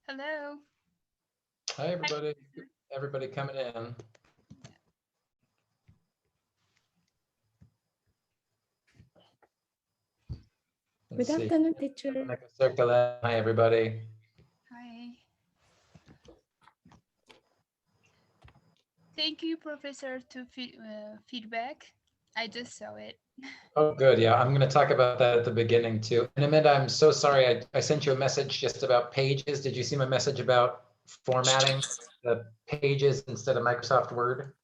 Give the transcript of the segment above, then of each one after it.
Hello. Hi, everybody. Everybody coming in. Good afternoon, teacher. Hi, everybody. Hi. Thank you, Professor, to feedback. I just saw it. Oh, good. Yeah, I'm going to talk about that at the beginning too. And Amanda, I'm so sorry. I sent you a message just about pages. Did you see my message about formatting the pages instead of Microsoft Word?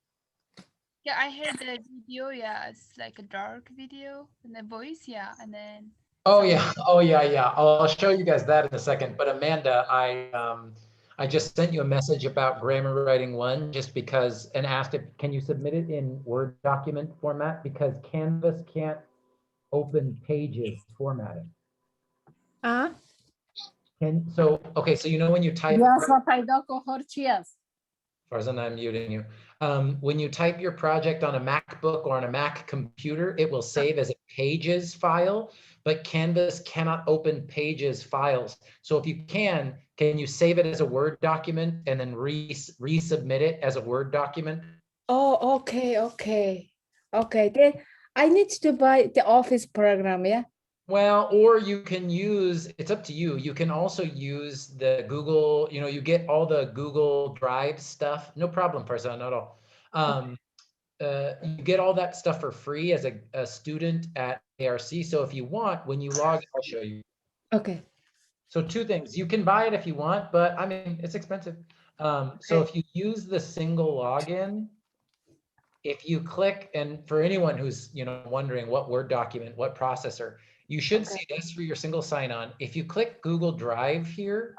Yeah, I heard the video. Yeah, it's like a dark video and the voice. Yeah, and then. Oh yeah. Oh yeah. Yeah. I'll show you guys that in a second. But Amanda, I just sent you a message about grammar writing 1 just because, and asked if can you submit it in Word document format because Canvas can't open pages formatting. Okay, so you know when you type. Farzan, I'm muting you. When you type your project on a MacBook or on a Mac computer, it will save as a pages file, but Canvas cannot open pages files. So if you can you save it as a Word document and then resubmit it as a Word document? Oh, okay. Then I need to buy the Office program, yeah? Well, or you can use, it's up to you. You can also use the Google, you get all the Google Drive stuff. No problem, Farzan, not all. You get all that stuff for free as a student at ARC. So if you want, when you log, I'll show you. Okay. So 2 things, you can buy it if you want, but I mean, it's expensive. So if you use the single login, if you click, and for anyone who's wondering what Word document, what processor, you should see this for your single sign-on. If you click Google Drive here,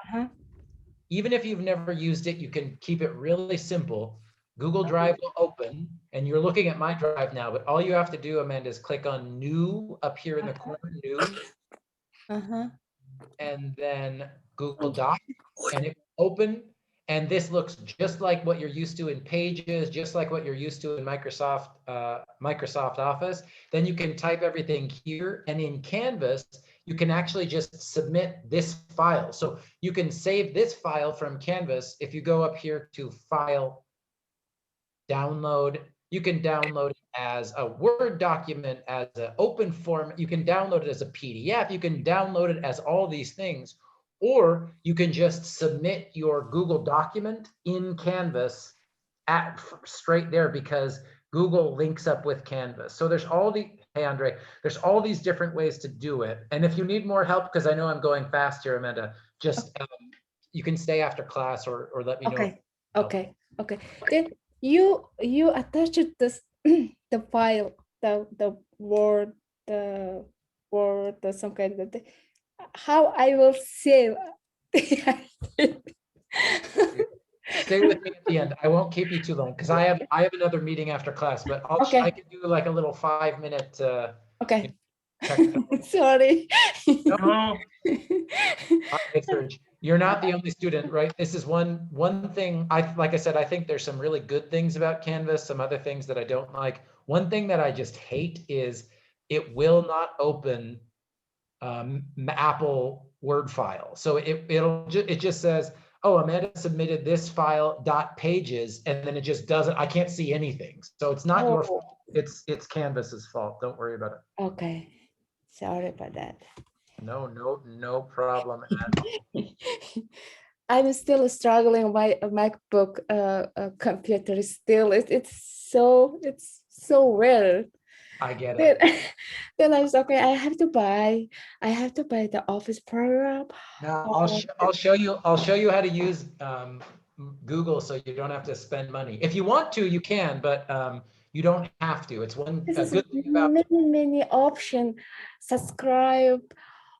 even if you've never used it, you can keep it really simple. Google Drive will open, and you're looking at my drive now, but all you have to do, Amanda, is click on New up here in the corner, New, and then Google Docs, and it will open. And this looks just like what you're used to in Pages, just like what you're used to in Microsoft Office. Then you can type everything here, and in Canvas, you can actually just submit this file. So you can save this file from Canvas. If you go up here to File, Download, you can download it as a Word document, as an open form. You can download it as a PDF. You can download it as all these things. Or you can just submit your Google document in Canvas straight there because Google links up with Canvas. So there's hey Andre, there's all these different ways to do it. And if you need more help, because I know I'm going fast here, Amanda, just you can stay after class or let me know. Okay. Then you attach this the file, the Word, some kind of thing. How I will save. Stay with me at the end. I won't keep you too long because I have another meeting after class, but I can do like a little 5-minute okay. technical. Sorry. No. You're not the only student, right? This is one thing. Like I said, I think there's some really good things about Canvas, some other things that I don't like. One thing that I just hate is it will not open Apple Word file. So it just says, oh, Amanda submitted this file .pages, and then it just doesn't. I can't see anything. So it's not your fault. It's Canvas's fault. Don't worry about it. Okay, sorry about that. No problem at all. I'm still struggling. My MacBook computer is still. It's so weird. I get it. Then I was okay. I have to buy the Office program. Now I'll show you how to use Google so you don't have to spend money. If you want to, you can, but you don't have to. It's good thing about many option. Subscribe.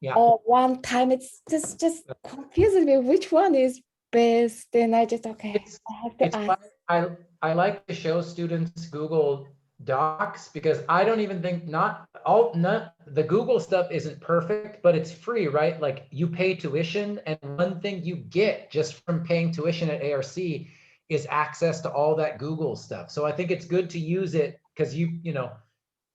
Yeah. Or one time. It's just confusing me. Which one is best? Then I just okay. I have to ask. I like to show students Google Docs because I don't even think the Google stuff isn't perfect, but it's free, right? Like you pay tuition, and one thing you get just from paying tuition at ARC is access to all that Google stuff. So I think it's good to use it because you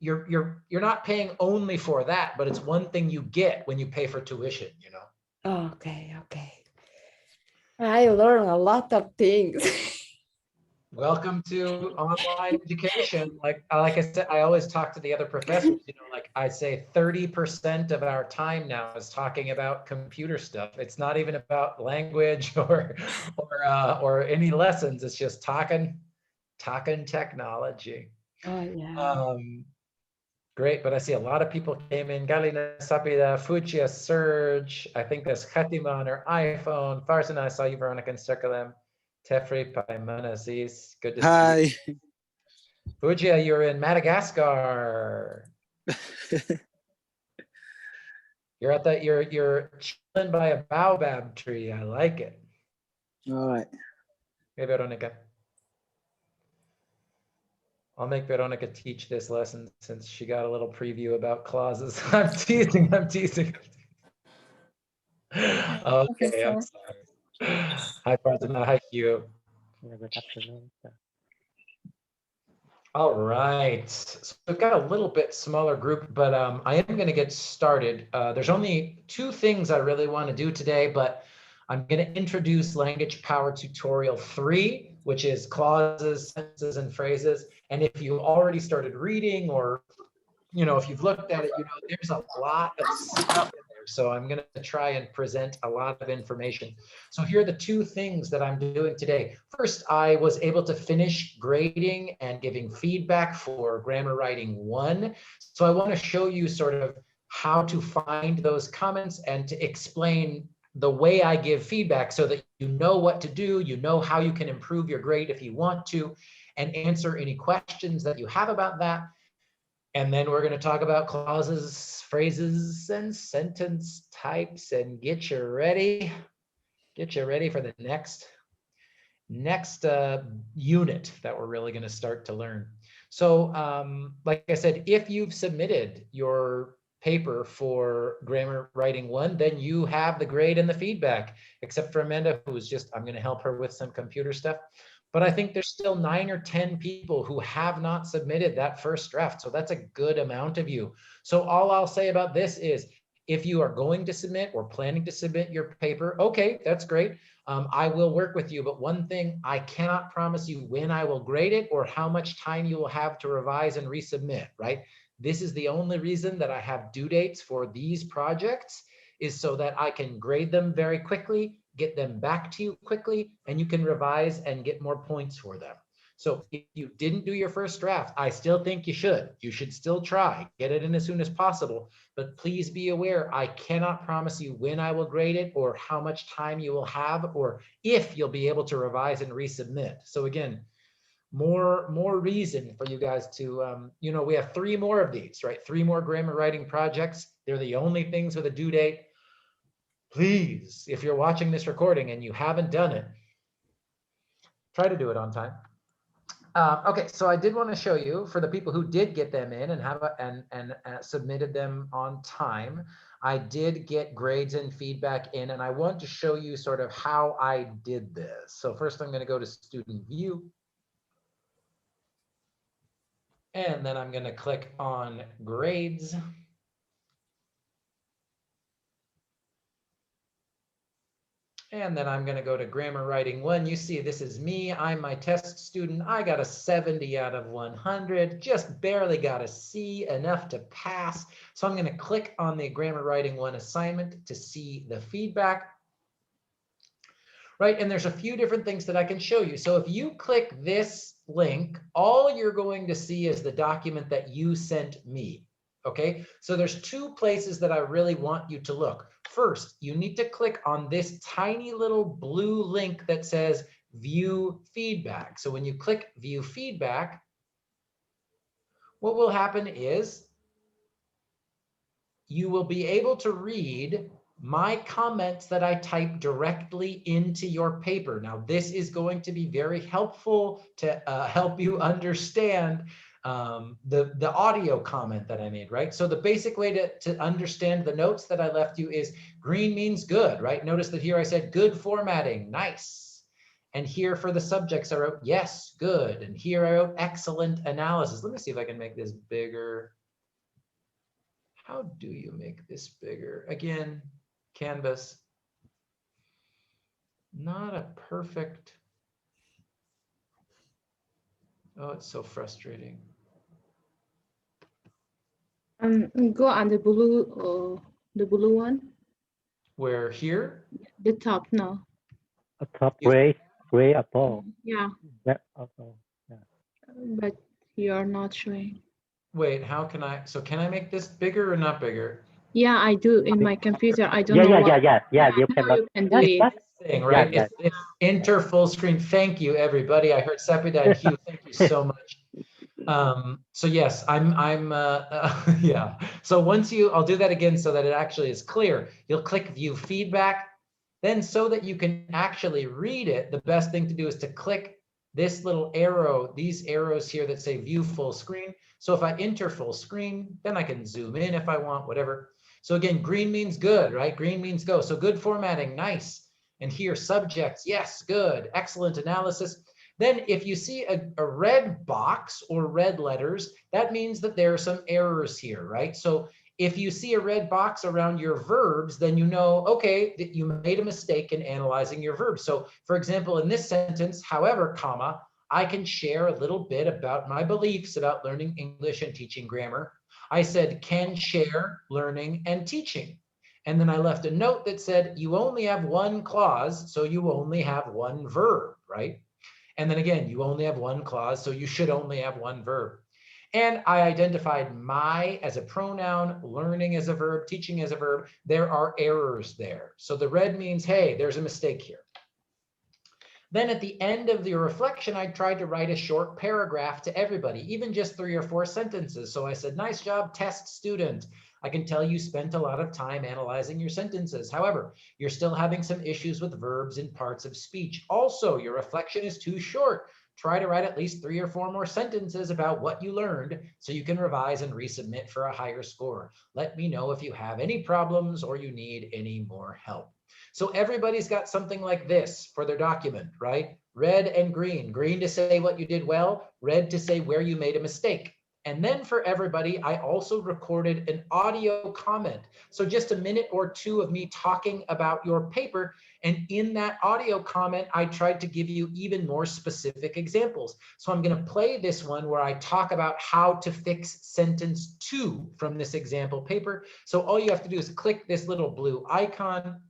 you're not paying only for that, but it's one thing you get when you pay for tuition, you know. Okay, okay. I learned a lot of things. Welcome to online education. Like I said, I always talk to the other professors, you know, like I say 30% of our time now is talking about computer stuff. It's not even about language or any lessons. It's just talking technology. Oh yeah. Great, but I see a lot of people came in. Galina Sapida, Fuchsia, Surge. I think that's Fatima on her iPhone. Farzana, I saw you, Veronica, and Circulem. Tefri Paimanazis. Good to see Hi. you. Fuchsia, you're in Madagascar. You're at that, you're chilling by a baobab tree. I like it. All right. Hey, Veronica. I'll make Veronica teach this lesson since she got a little preview about clauses. I'm teasing, I'm teasing. Okay, I'm sorry. Hi, Farzana. Hi, Hugh. Good afternoon, sir. All right, so we've got a little bit smaller group, but I am going to get started. There's only two things I really want to do today, but I'm going to introduce Language Power Tutorial 3, which is clauses, sentences, and phrases. And if you've already started reading, or you know, if you've looked at it, you know, there's a lot of stuff in there. So I'm going to try and present a lot of information. So here are the two things that I'm doing today. First, I was able to finish grading and giving feedback for Grammar Writing 1. So I want to show you sort of how to find those comments and to explain the way I give feedback so that you know what to do, you know how you can improve your grade if you want to, and answer any questions that you have about that. And then we're going to talk about clauses, phrases, and sentence types, and get you ready for the next unit that we're really going to start to learn. So like I said, if you've submitted your paper for Grammar Writing 1, then you have the grade and the feedback, except for Amanda, who's just, I'm going to help her with some computer stuff. But I think there's still 9 or 10 people who have not submitted that first draft. So that's a good amount of you. So all I'll say about this is, if you are going to submit or planning to submit your paper, okay, that's great. I will work with you, but one thing, I cannot promise you when I will grade it or how much time you will have to revise and resubmit, right? This is the only reason that I have due dates for these projects, is so that I can grade them very quickly, get them back to you quickly, and you can revise and get more points for them. So if you didn't do your first draft, I still think you should. You should still try, get it in as soon as possible. But please be aware, I cannot promise you when I will grade it or how much time you will have or if you'll be able to revise and resubmit. So again, more reason for you guys to, you know, we have 3 more of these, right? 3 more grammar writing projects. They're the only things with a due date. Please, if you're watching this recording and you haven't done it, try to do it on time. Okay, so I did want to show you, for the people who did get them in and have submitted them on time, I did get grades and feedback in, and I want to show you sort of how I did this. So first I'm going to go to student view. And then I'm going to click on grades. And then I'm going to go to Grammar Writing 1. You see, this is me. I'm my test student. I got a 70 out of 100, just barely got a C, enough to pass. So I'm going to click on the Grammar Writing 1 assignment to see the feedback. Right, and there's a few different things that I can show you. So if you click this link, all you're going to see is the document that you sent me. Okay, so there's 2 places that I really want you to look. First, you need to click on this tiny little blue link that says view feedback. So when you click view feedback, what will happen is you will be able to read my comments that I type directly into your paper. Now, this is going to be very helpful to help you understand the audio comment that I made, right? So the basic way to understand the notes that I left you is green means good, right? Notice that here I said good formatting, nice. And here for the subjects, I wrote, yes, good. And here I wrote excellent analysis. Let me see if I can make this bigger. How do you make this bigger? Again, Canvas. Not a perfect. Oh, it's so frustrating. Go on the blue one. Where here? The top now. A top gray above. Yeah, That also. Yeah. but you're not showing. Wait, how can I? So can I make this bigger or not bigger? Yeah, I do in my computer. I don't Yeah, know yeah, why. yeah. You Now cannot. you can do That's it. that. Thing, right? Yeah, It's enter full screen. Thank you, everybody. I heard Sepida and Hugh. Thank you so much. So yes, yeah. So once I'll do that again so that it actually is clear. You'll click view feedback. Then so that you can actually read it, the best thing to do is to click this little arrow, these arrows here that say view full screen. So if I enter full screen, then I can zoom in if I want, whatever. So again, green means good, right? Green means go. So good formatting, nice. And here subjects, yes, good, excellent analysis. Then if you see a red box or red letters, that means that there are some errors here, right? So if you see a red box around your verbs, then you know, okay, that you made a mistake in analyzing your verbs. So for example, in this sentence, however, comma, I can share a little bit about my beliefs about learning English and teaching grammar. I said can share learning and teaching. And then I left a note that said, you only have one clause, so you only have one verb, right? And then again, you only have one clause, so you should only have one verb. And I identified my as a pronoun, learning as a verb, teaching as a verb. There are errors there. So the red means, hey, there's a mistake here. Then at the end of the reflection, I tried to write a short paragraph to everybody, even just 3 or 4 sentences. So I said, nice job, test student. I can tell you spent a lot of time analyzing your sentences. However, you're still having some issues with verbs in parts of speech. Also, your reflection is too short. Try to write at least 3 or 4 more sentences about what you learned so you can revise and resubmit for a higher score. Let me know if you have any problems or you need any more help. So everybody's got something like this for their document, right? Red and green. Green to say what you did well, red to say where you made a mistake. And then for everybody, I also recorded an audio comment. So just a minute or two of me talking about your paper. And in that audio comment, I tried to give you even more specific examples. So I'm going to play this one where I talk about how to fix sentence 2 from this example paper. So all you have to do is click this little blue icon.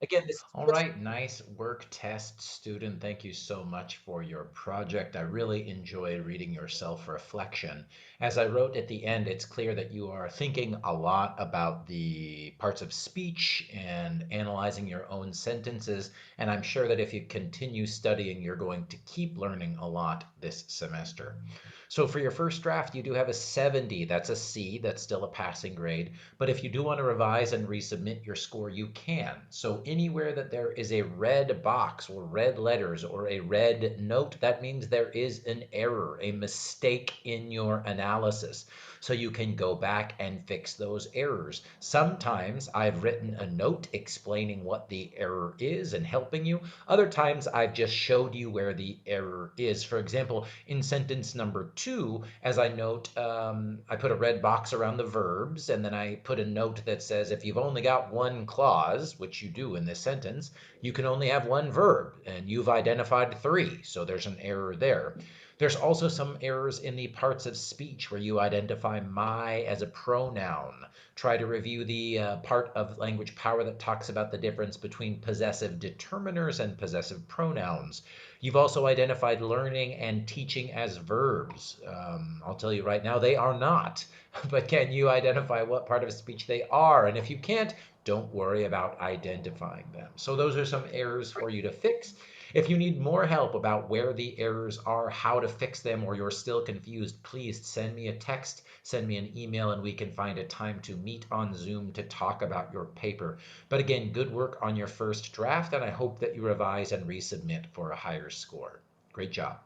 Again, this. All right, nice work, test student. Thank you so much for your project. I really enjoyed reading your self-reflection. As I wrote at the end, it's clear that you are thinking a lot about the parts of speech and analyzing your own sentences. And I'm sure that if you continue studying, you're going to keep learning a lot this semester. So for your first draft, you do have a 70. That's a C. That's still a passing grade. But if you do want to revise and resubmit your score, you can. So anywhere that there is a red box or red letters or a red note, that means there is an error, a mistake in your analysis. So you can go back and fix those errors. Sometimes I've written a note explaining what the error is and helping you. Other times I've just showed you where the error is. For example, in sentence number 2, as I note, I put a red box around the verbs, and then I put a note that says if you've only got one clause, which you do in this sentence, you can only have one verb, and you've identified 3, so there's an error there. There's also some errors in the parts of speech where you identify my as a pronoun. Try to review the part of language power that talks about the difference between possessive determiners and possessive pronouns. You've also identified learning and teaching as verbs. I'll tell you right now, they are not. But can you identify what part of speech they are? And if you can't, don't worry about identifying them. So those are some errors for you to fix. If you need more help about where the errors are, how to fix them, or you're still confused, please send me a text, send me an email, and we can find a time to meet on Zoom to talk about your paper. But again, good work on your first draft, and I hope that you revise and resubmit for a higher score. Great job.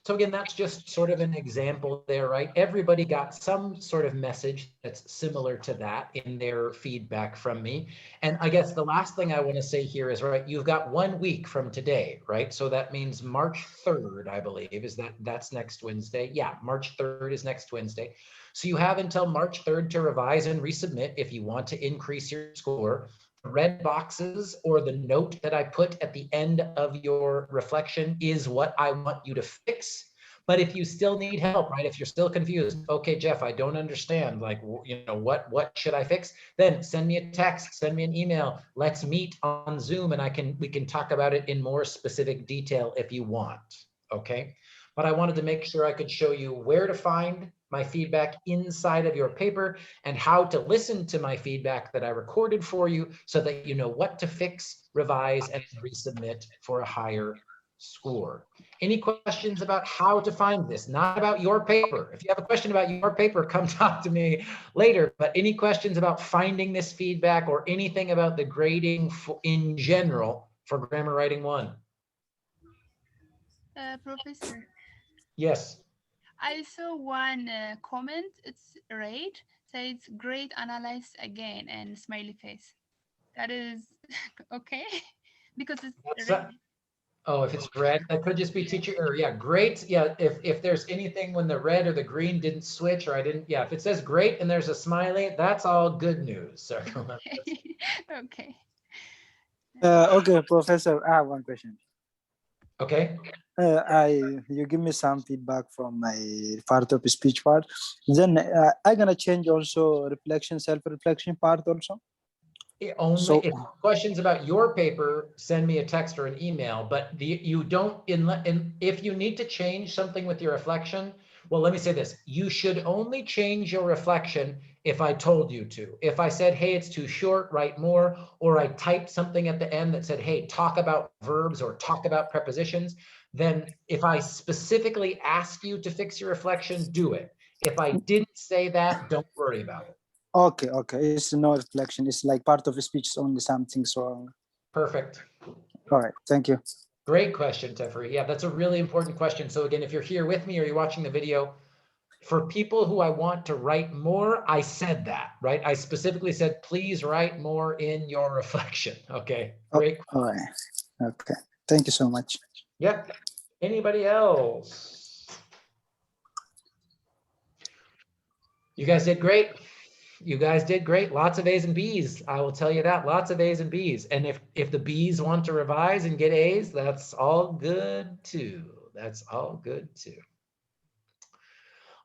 So again, that's just sort of an example there, right? Everybody got some sort of message that's similar to that in their feedback from me. And I guess the last thing I want to say here is, right, you've got 1 week from today, right? So that means March 3rd, I believe, is that's next Wednesday. Yeah, March 3rd is next Wednesday. So you have until March 3rd to revise and resubmit if you want to increase your score. The red boxes or the note that I put at the end of your reflection is what I want you to fix. But if you still need help, right? If you're still confused, okay, Jeff, I don't understand, like, you know, what should I fix? Then send me a text, send me an email. Let's meet on Zoom and we can talk about it in more specific detail if you want, okay? But I wanted to make sure I could show you where to find my feedback inside of your paper and how to listen to my feedback that I recorded for you so that you know what to fix, revise, and resubmit for a higher score. Any questions about how to find this? Not about your paper. If you have a question about your paper, come talk to me later. But any questions about finding this feedback or anything about the grading in general for Grammar Writing 1? Professor, Yes. I saw one comment. It's rate. Says great, analyze again, and smiley face. That is okay because it's red. Oh, if it's red, that could just be teacher error. Yeah, great. Yeah, if there's anything when the red or the green didn't switch or I didn't, yeah, if it says great and there's a smiley, that's all good news. So Okay. Okay, Professor, I have one question. okay. You give me some feedback from my part of speech part. Then I gonna change also reflection, self-reflection part also. Only So- if questions about your paper, send me a text or an email, but you don't, if you need to change something with your reflection, well, let me say this, you should only change your reflection if I told you to. If I said, hey, it's too short, write more, or I typed something at the end that said, hey, talk about verbs or talk about prepositions, then if I specifically ask you to fix your reflection, do it. If I didn't say that, don't worry about it. Okay, it's no reflection. It's like part of the speech is only something wrong. Perfect. All right, thank you. Great question, Teferi. Yeah, that's a really important question. So again, if you're here with me or you're watching the video, for people who I want to write more, I said that, right? I specifically said, please write more in your reflection. Okay, great. All right, okay. Thank you so much. Yep. Anybody else? You guys did great. You guys did great. Lots of A's and B's. I will tell you that. Lots of A's and B's. And if the B's want to revise and get A's, that's all good too. That's all good too.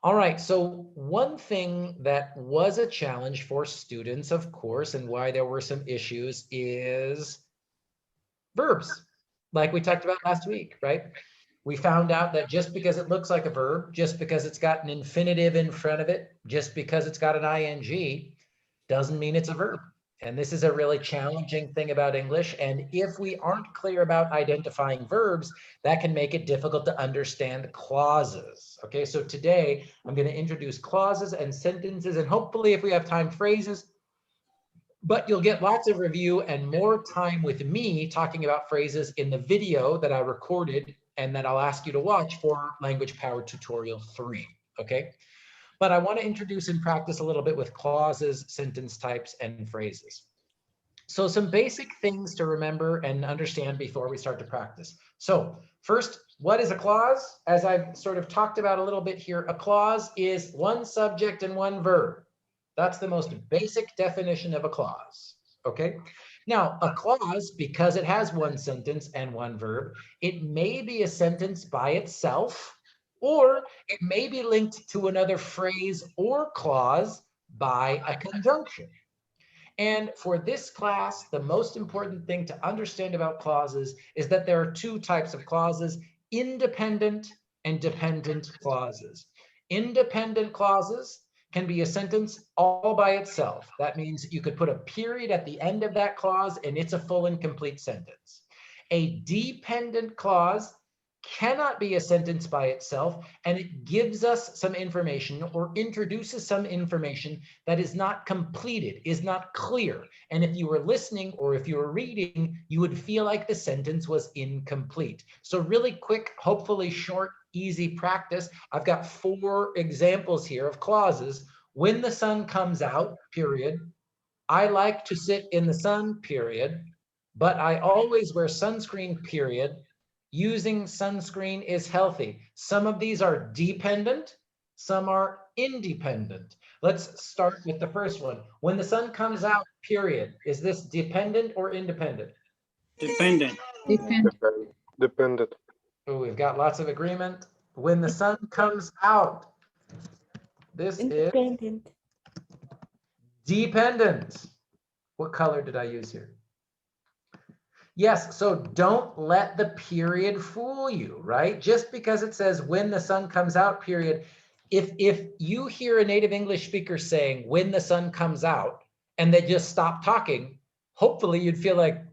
All right. So one thing that was a challenge for students, of course, and why there were some issues is verbs, like we talked about last week, right? We found out that just because it looks like a verb, just because it's got an infinitive in front of it, just because it's got an ing, doesn't mean it's a verb. And this is a really challenging thing about English. And if we aren't clear about identifying verbs, that can make it difficult to understand clauses. Okay, so today I'm going to introduce clauses and sentences, and hopefully if we have time, phrases. But you'll get lots of review and more time with me talking about phrases in the video that I recorded and that I'll ask you to watch for Language Power Tutorial 3, okay? But I want to introduce and practice a little bit with clauses, sentence types, and phrases. So some basic things to remember and understand before we start to practice. So first, what is a clause? As I've sort of talked about a little bit here, a clause is one subject and one verb. That's the most basic definition of a clause, okay? Now, a clause, because it has one sentence and one verb, it may be a sentence by itself, or it may be linked to another phrase or clause by a conjunction. And for this class, the most important thing to understand about clauses is that there are two types of clauses, independent and dependent clauses. Independent clauses can be a sentence all by itself. That means you could put a period at the end of that clause and it's a full and complete sentence. A dependent clause cannot be a sentence by itself, and it gives us some information or introduces some information that is not completed, is not clear. And if you were listening or if you were reading, you would feel like the sentence was incomplete. So really quick, hopefully short, easy practice. I've got 4 examples here of clauses. When the sun comes out, period. I like to sit in the sun, period. But I always wear sunscreen, period. Using sunscreen is healthy. Some of these are dependent, some are independent. Let's start with the first one. When the sun comes out, period. Is this dependent or independent? Dependent. Dependent. Oh, we've got lots of agreement. When the sun comes out, this is Independent. dependent. What color did I use here? Yes, so don't let the period fool you, right? Just because it says when the sun comes out, period. If you hear a native English speaker saying when the sun comes out and they just stop talking, hopefully you'd feel like,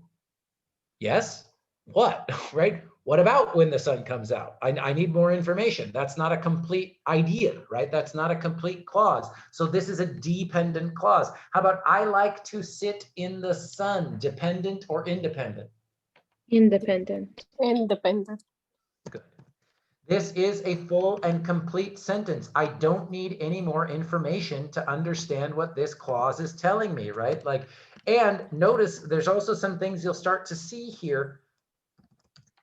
yes, what, right? What about when the sun comes out? I need more information. That's not a complete idea, right? That's not a complete clause. So this is a dependent clause. How about I like to sit in the sun, dependent or independent? Independent. Independent. Good. This is a full and complete sentence. I don't need any more information to understand what this clause is telling me, right? Like, and notice there's also some things you'll start to see here.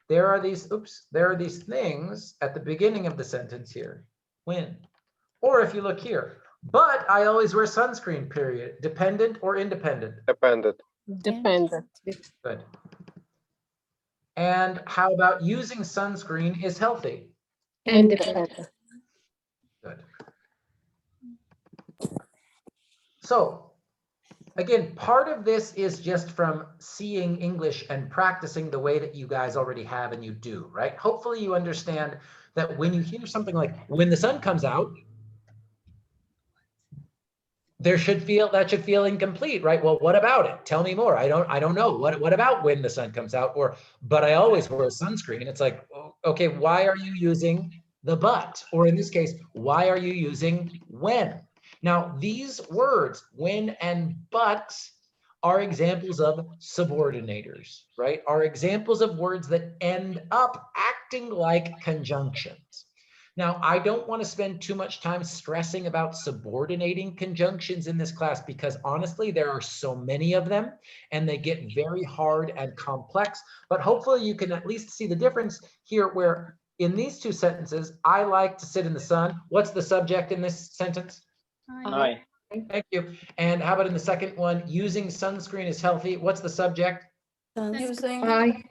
There are these things at the beginning of the sentence here. When, or if you look here, but I always wear sunscreen, period. Dependent or independent? Dependent. Dependent. Good. And how about using sunscreen is healthy? Independent. Good. So again, part of this is just from seeing English and practicing the way that you guys already have and you do, right? Hopefully you understand that when you hear something like when the sun comes out, that should feel incomplete, right? Well, what about it? Tell me more. I don't know. What about when the sun comes out? Or, but I always wear sunscreen. It's like, okay, why are you using the but? Or in this case, why are you using when? Now, these words, when and but, are examples of subordinators, right? Are examples of words that end up acting like conjunctions. Now, I don't want to spend too much time stressing about subordinating conjunctions in this class because honestly, there are so many of them and they get very hard and complex, but hopefully you can at least see the difference here where in these 2 sentences, I like to sit in the sun. What's the subject in this sentence? I. Thank you. And how about in the second one, using sunscreen is healthy. What's the subject? Using I.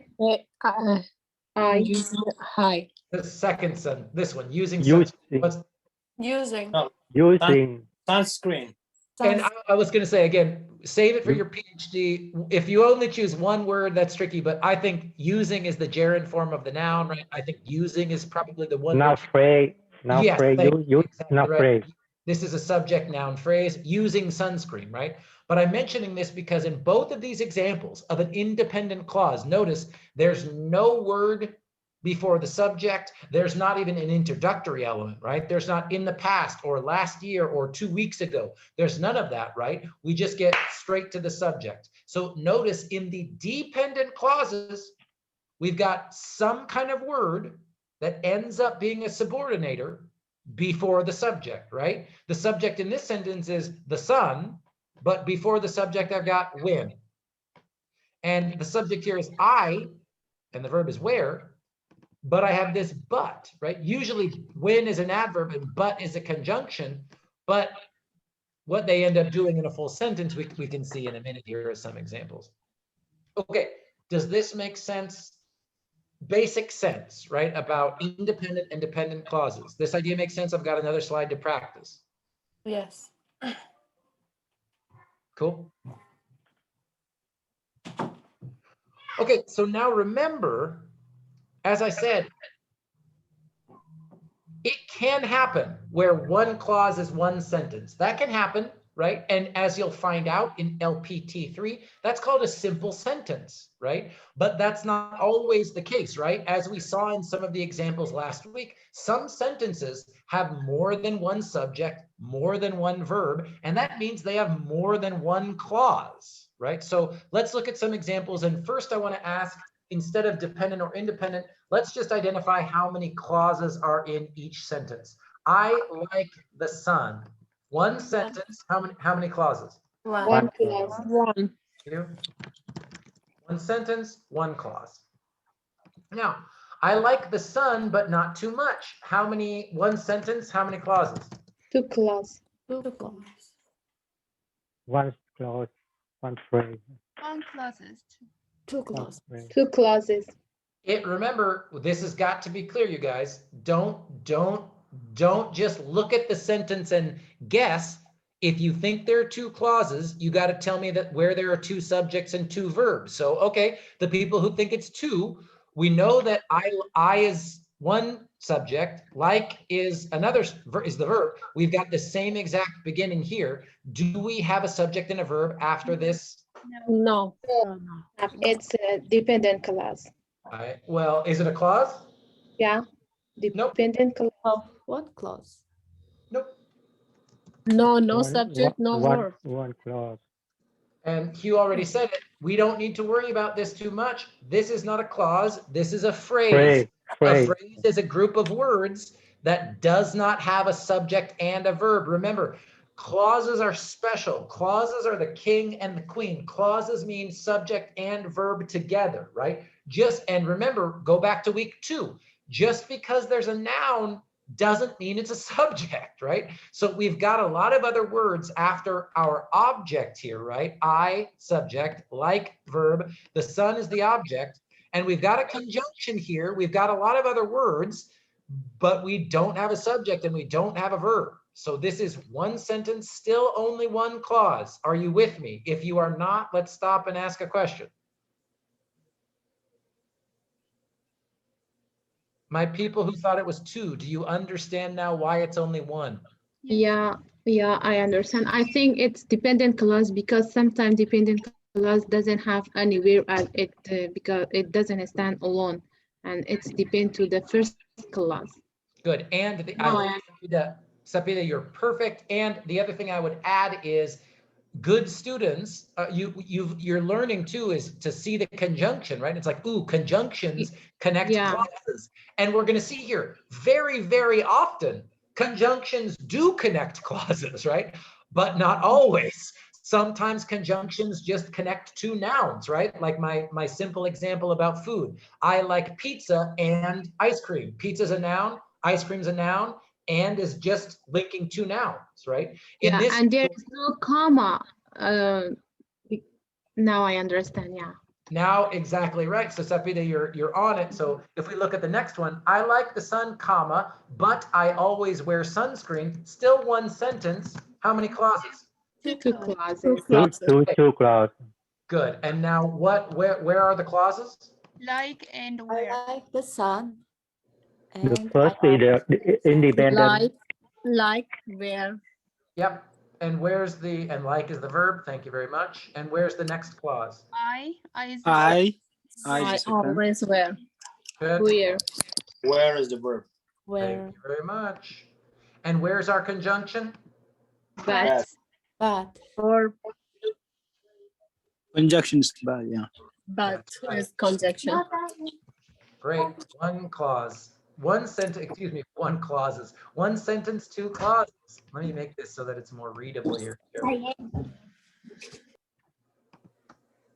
using high. The second sentence, this one, using Using. sunscreen. What's, Using. No. Using. Sunscreen. and I was going to say again, save it for your PhD. If you only choose one word, that's tricky, but I think using is the gerund form of the noun, right? I think using is probably the one. Now phrase. Now Yes, phrase. thank You exactly now right. phrase. This is a subject noun phrase, using sunscreen, right? But I'm mentioning this because in both of these examples of an independent clause, notice there's no word before the subject. There's not even an introductory element, right? There's not in the past or last year or 2 weeks ago. There's none of that, right? We just get straight to the subject. So notice in the dependent clauses, we've got some kind of word that ends up being a subordinator before the subject, right? The subject in this sentence is the sun, but before the subject, I've got when. And the subject here is I, and the verb is where, but I have this but, right? Usually when is an adverb and but is a conjunction, but what they end up doing in a full sentence, we can see in a minute. Here are some examples. Okay, does this make sense? Basic sense, right? About independent and dependent clauses. This idea makes sense. I've got another slide to practice. Yes. Cool. Okay, so now remember, as I said, it can happen where one clause is one sentence. That can happen, right? And as you'll find out in LPT3, that's called a simple sentence, right? But that's not always the case, right? As we saw in some of the examples last week, some sentences have more than one subject, more than one verb, and that means they have more than one clause, right? So let's look at some examples. And first I want to ask, instead of dependent or independent, let's just identify how many clauses are in each sentence. I like the sun. One sentence, how many clauses? One clause. One. Two. One sentence, one clause. Now, I like the sun, but not too much. How many, one sentence, how many clauses? Two clause. Two clauses. One clause, one phrase, One clauses. Two one clauses. phrase. Two clauses. Remember, this has got to be clear, you guys. Don't just look at the sentence and guess. If you think there are two clauses, you got to tell me that where there are two subjects and two verbs. So, okay, the people who think it's two, we know that I is one subject, like is another is the verb. We've got the same exact beginning here. Do we have a subject and a verb after this? No. It's a dependent clause. Well, is it a clause? Yeah. Nope. Dependent clause. Oh, what clause? Nope. No, no One- subject, no one- verb. One clause. And Hugh already said it. We don't need to worry about this too much. This is not a clause. This is a phrase. Phrase, A phrase. phrase is a group of words that does not have a subject and a verb. Remember, clauses are special. Clauses are the king and the queen. Clauses mean subject and verb together, right? And remember, go back to week 2. Just because there's a noun doesn't mean it's a subject, right? So we've got a lot of other words after our object here, right? I, subject, like, verb. The sun is the object. And we've got a conjunction here. We've got a lot of other words, but we don't have a subject and we don't have a verb. So this is one sentence, still only one clause. Are you with me? If you are not, let's stop and ask a question. My people who thought it was 2, do you understand now why it's only 1? Yeah, I understand. I think it's dependent clause because sometimes dependent clause doesn't have anywhere at it because it doesn't stand alone, and it's depend to the first clause. Good. And Sapida, you're perfect. And the other thing I would add is good students, you're learning too is to see the conjunction, right? It's like, ooh, conjunctions connect clauses. And we're going to see here very, very often conjunctions do connect clauses, right? But not always. Sometimes conjunctions just connect two nouns, right? Like my simple example about food. I like pizza and ice cream. Pizza's a noun, ice cream's a noun, and is just linking two nouns, right? And there is no comma. Now I understand, yeah. Now, exactly right. So Sapida, you're on it. So if we look at the next one, I like the sun, comma, but I always wear sunscreen. Still one sentence. How many clauses? Two clauses. Two clauses. Good. And now where are the clauses? Like and where. I like the sun. The And first is the independent. Like, where. Yep. And and like is the verb. Thank you very much. And where's the next clause? I is I always where. Good. Where is the verb? where? Thank you very much. And where's our conjunction? But. But. Or. Conjunction is bad, yeah. But is conjunction. Great. One clause. One sentence, excuse me, one clauses. One sentence, two clauses. Let me make this so that it's more readable here.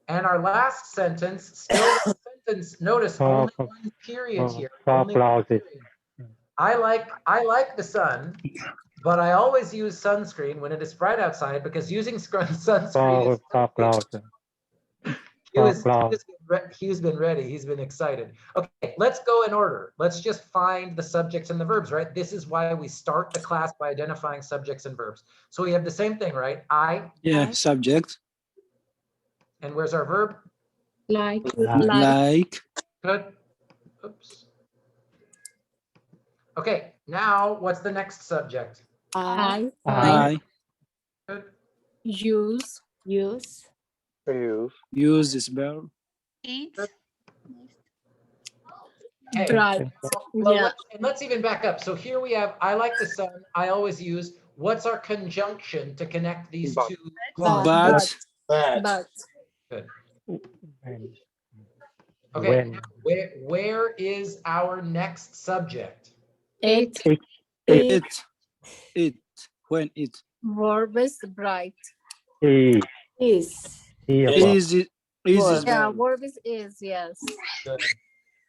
And our last sentence, still a sentence, notice only one period here. Four clauses. I like the sun, but I always use sunscreen when it is bright outside because using sunscreen Four clauses. He's been ready. He's been excited. Okay, let's go in order. Let's just find the subjects and the verbs, right? This is why we start the class by identifying subjects and verbs. So we have the same thing, right? Yeah, subject. And where's our verb? Like. Good. Oops. Okay, now what's the next subject? I. I. Good. Use. Use. Use this verb. Eat. Hey, Bright. well, Yeah. let's even back up. So here we have, I like the sun. I always use, what's our conjunction to connect these But. two But. clauses? But Bad. Good. When. Okay, When. where is our next subject? It. It. it when it Verb is bright. Is. Is. is this Verb. Yeah, verb. verb is yes. Good.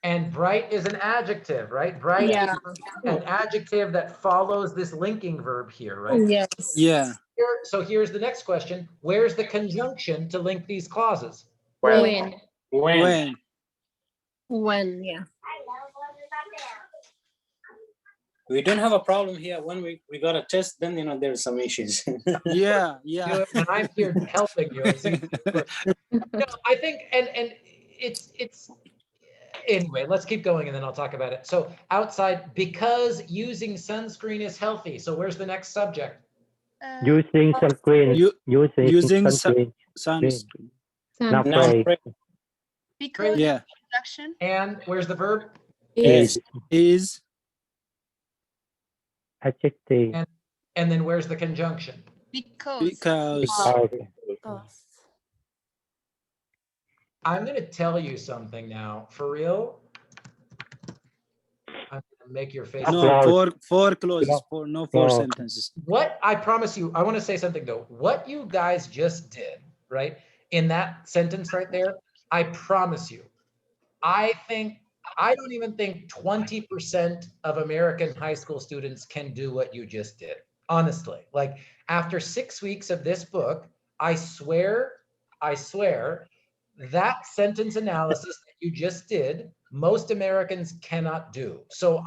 And bright is an adjective, right? Bright Yeah. is an adjective that follows this linking verb here, right? Yes. Yeah. So here's the next question. Where's the conjunction to link these clauses? When. When, yeah. We don't have a problem here. When we got a test, then there's some issues. Yeah. And I'm here helping you. No, I think, and it's anyway, let's keep going and then I'll talk about it. So outside, because using sunscreen is healthy. So where's the next subject? Using sunscreen. Using sunscreen. sunscreen. Not Now, afraid. Because Yeah. conjunction. And where's the verb? Is. Is Adjective. And then where's the conjunction? because Okay. Because. I'm going to tell you something now, for real. I'm going to make your face. no four clauses No. for no four No. sentences. What I promise you, I want to say something though. What you guys just did, right? In that sentence right there, I promise you, I don't even think 20% of American high school students can do what you just did. Honestly, like after 6 weeks of this book, I swear, that sentence analysis that you just did, most Americans cannot do. So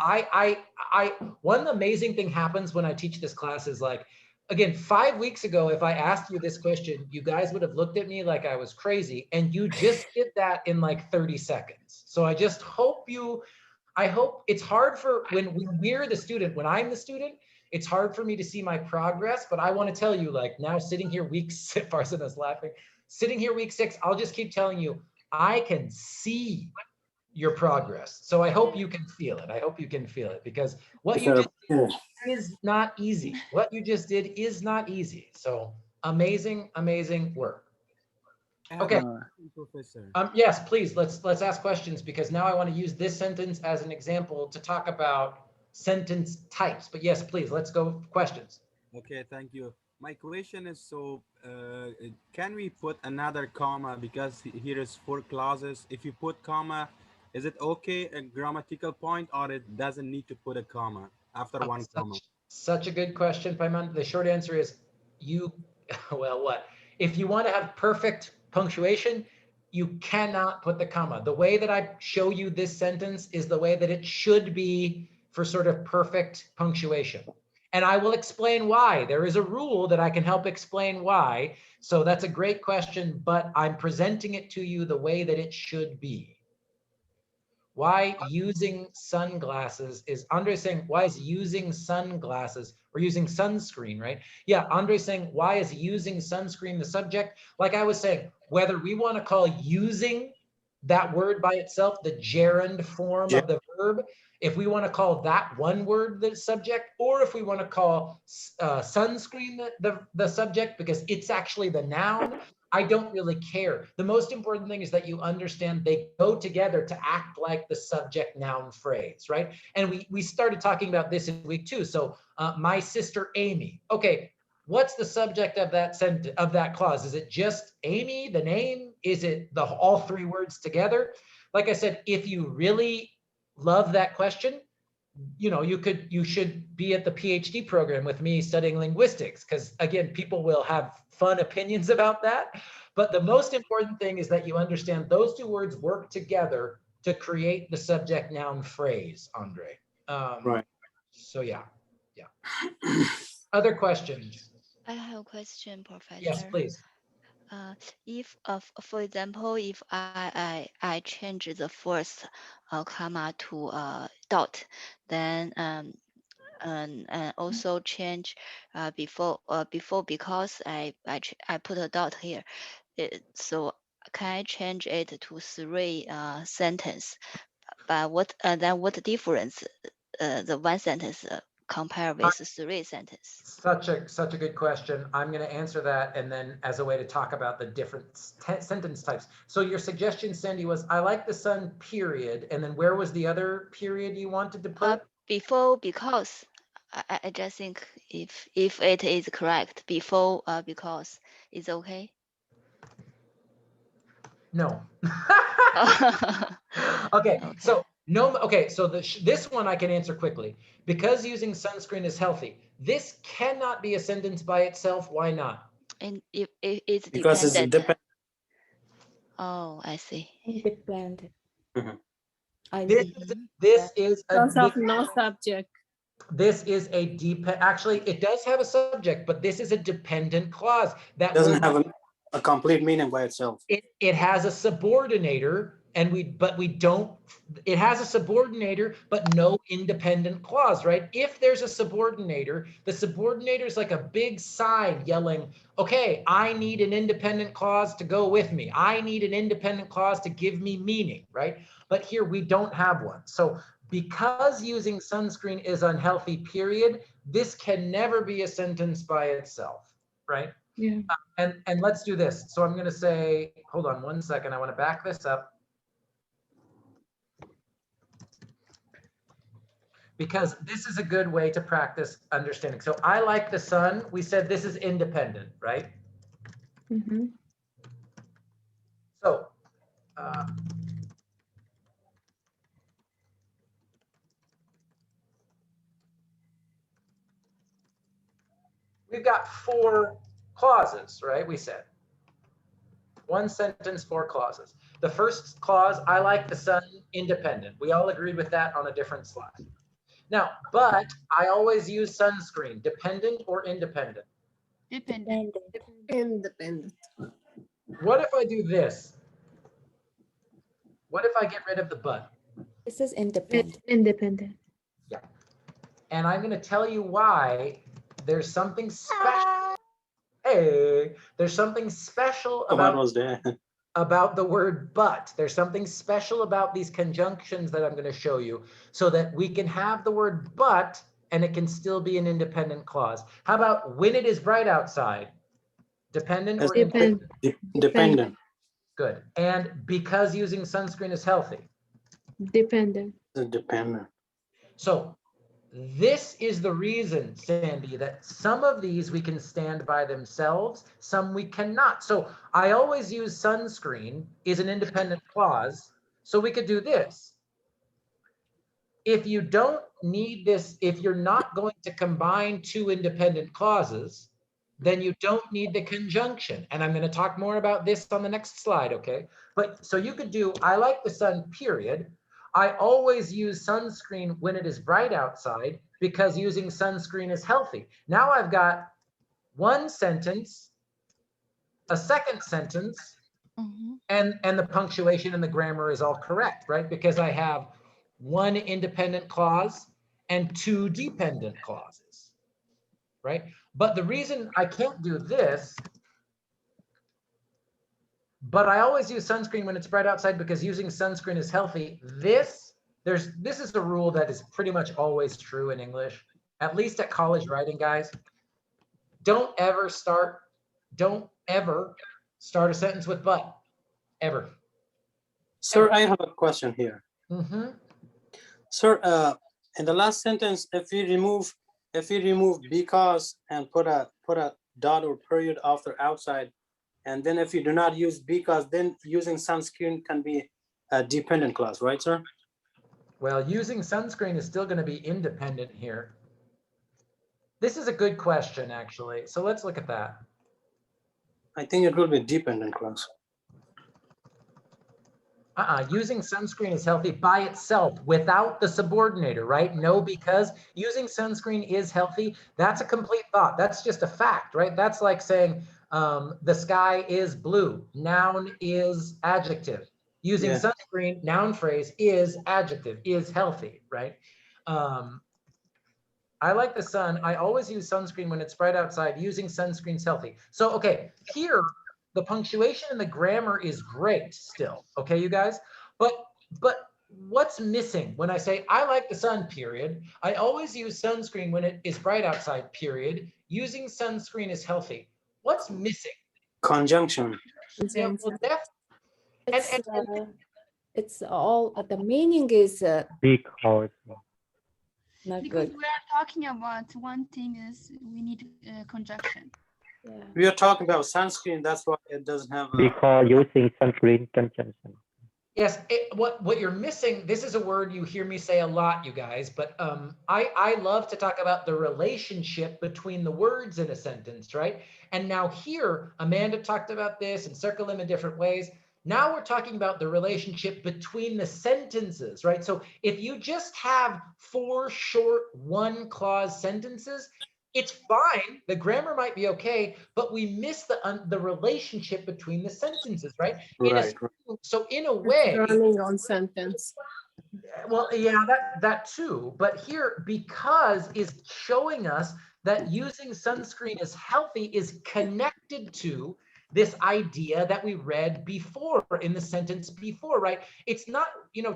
one amazing thing happens when I teach this class is like, again, 5 weeks ago, if I asked you this question, you guys would have looked at me like I was crazy, and you just did that in like 30 seconds. So I hope it's hard for when we're the student, when I'm the student, it's hard for me to see my progress, but I want to tell you, like now sitting here week 6, Farzana's laughing, sitting here week 6, I'll just keep telling you, I can see your progress. So I hope you can feel it. I hope you can feel it because what you just did is not easy. What you just did is not easy. So amazing, amazing work. Okay. Professor. Yes, please, let's ask questions because now I want to use this sentence as an example to talk about sentence types. But yes, please, let's go questions. Okay, thank you. My question is, so can we put another comma because here is 4 clauses. If you put comma, is it okay a grammatical point or it doesn't need to put a comma after one comma? Such a good question, Paiman. The short answer is well, what? If you want to have perfect punctuation, you cannot put the comma. The way that I show you this sentence is the way that it should be for sort of perfect punctuation. And I will explain why. There is a rule that I can help explain why. So that's a great question, but I'm presenting it to you the way that it should be. Why using sunglasses is Andre saying, why is using sunglasses or using sunscreen, right? Yeah, Andre saying, why is using sunscreen the subject? Like I was saying, whether we want to call using that word by itself, the gerund form of the verb, if we want to call that one word the subject, or if we want to call sunscreen the subject because it's actually the noun, I don't really care. The most important thing is that you understand they go together to act like the subject noun phrase, right? And we started talking about this in week 2. So my sister Amy. Okay, what's the subject of that sentence, of that clause? Is it just Amy, the name? Is it all 3 words together? Like I said, if you really love that question, you should be at the PhD program with me studying linguistics, because again, people will have fun opinions about that. But the most important thing is that you understand those 2 words work together to create the subject noun phrase, Andre. Right. So yeah. Other questions? I have a question, Professor. Yes, please. If, for example, if I change the first comma to dot, then and also change before because I put a dot here. So can I change it to 3 sentence? But what then what difference the one sentence compare with 3 sentence? Such a good question. I'm going to answer that, and then as a way to talk about the different sentence types. So your suggestion, Sandy, was I like the sun, period. And then where was the other period you wanted to put? Before because I just think if it is correct, before because it's okay. No. Okay, so no. Okay, so this one I can answer quickly. Because using sunscreen is healthy. This cannot be a sentence by itself. Why not? And if it's Because it's dependent. dependent. Oh, I see. Independent. This is a Because of no subject. This is a actually it does have a subject, but this is a dependent clause that Doesn't have a complete meaning by itself. It has a subordinator, and we don't. It has a subordinator, but no independent clause, right? If there's a subordinator, the subordinator is like a big sign yelling, okay, I need an independent clause to go with me. I need an independent clause to give me meaning, right? But here we don't have one. So because using sunscreen is unhealthy, period, this can never be a sentence by itself, right? Yeah. And let's do this. So I'm going to say, hold on 1 second. I want to back this up. Because this is a good way to practice understanding. So I like the sun. We said this is independent, right? Mm-hmm. So we've got 4 clauses, right? We said 1 sentence, 4 clauses. The first clause, I like the sun, independent. We all agreed with that on a different slide. Now, but I always use sunscreen, dependent or independent? Dependent. Independent. What if I do this? What if I get rid of the but? This is independent. Independent. Yeah. And I'm going to tell you why there's something special. Hey, there's something special about the word but. There's something special about these conjunctions that I'm going to show you so that we can have the word but and it can still be an independent clause. How about when it is bright outside? Dependent or independent? Dependent. Good. And because using sunscreen is healthy? Dependent. Dependent. So this is the reason, Sandy, that some of these we can stand by themselves, some we cannot. So I always use sunscreen is an independent clause. So we could do this. If you don't need this, if you're not going to combine 2 independent clauses, then you don't need the conjunction. And I'm going to talk more about this on the next slide, okay? But so you could do, I like the sun, period. I always use sunscreen when it is bright outside because using sunscreen is healthy. Now I've got 1 sentence, a second sentence, and the punctuation and the grammar is all correct, right? Because I have 1 independent clause and 2 dependent clauses, right? But the reason I can't do this, but I always use sunscreen when it's bright outside because using sunscreen is healthy. This is a rule that is pretty much always true in English, at least at college writing, guys. Don't ever start a sentence with but, ever. Sir, I have a question here. Mm-hmm. Sir, in the last sentence, if you remove because and put a dot or period after outside, and then if you do not use because, then using sunscreen can be a dependent clause, right, sir? Well, using sunscreen is still going to be independent here. This is a good question, actually. So let's look at that. I think it will be dependent clause. Using sunscreen is healthy by itself without the subordinator, right? No, because using sunscreen is healthy. That's a complete thought. That's just a fact, right? That's like saying the sky is blue. Noun is adjective. Using sunscreen, noun phrase is adjective, is healthy, right? I like the sun. I always use sunscreen when it's bright outside. Using sunscreen's healthy. So, okay, here, the punctuation and the grammar is great still. Okay, you guys? But what's missing when I say I like the sun, period? I always use sunscreen when it is bright outside, period. Using sunscreen is healthy. What's missing? Conjunction. Yeah, well, it's all the meaning is Because. not Because good. we are talking about one thing is we need conjunction. Yeah. We are talking about sunscreen. That's why it doesn't have. Because using sunscreen conjunction. Yes, what you're missing, this is a word you hear me say a lot, you guys, but I love to talk about the relationship between the words in a sentence, right? And now here, Amanda talked about this and circle them in different ways. Now we're talking about the relationship between the sentences, right? So if you just have 4 short one clause sentences, it's fine. The grammar might be okay, but we miss the relationship between the sentences, right? Right. So in a way, Running on sentence. well, yeah, that too. But here, because is showing us that using sunscreen is healthy is connected to this idea that we read before in the sentence before, right? It's not,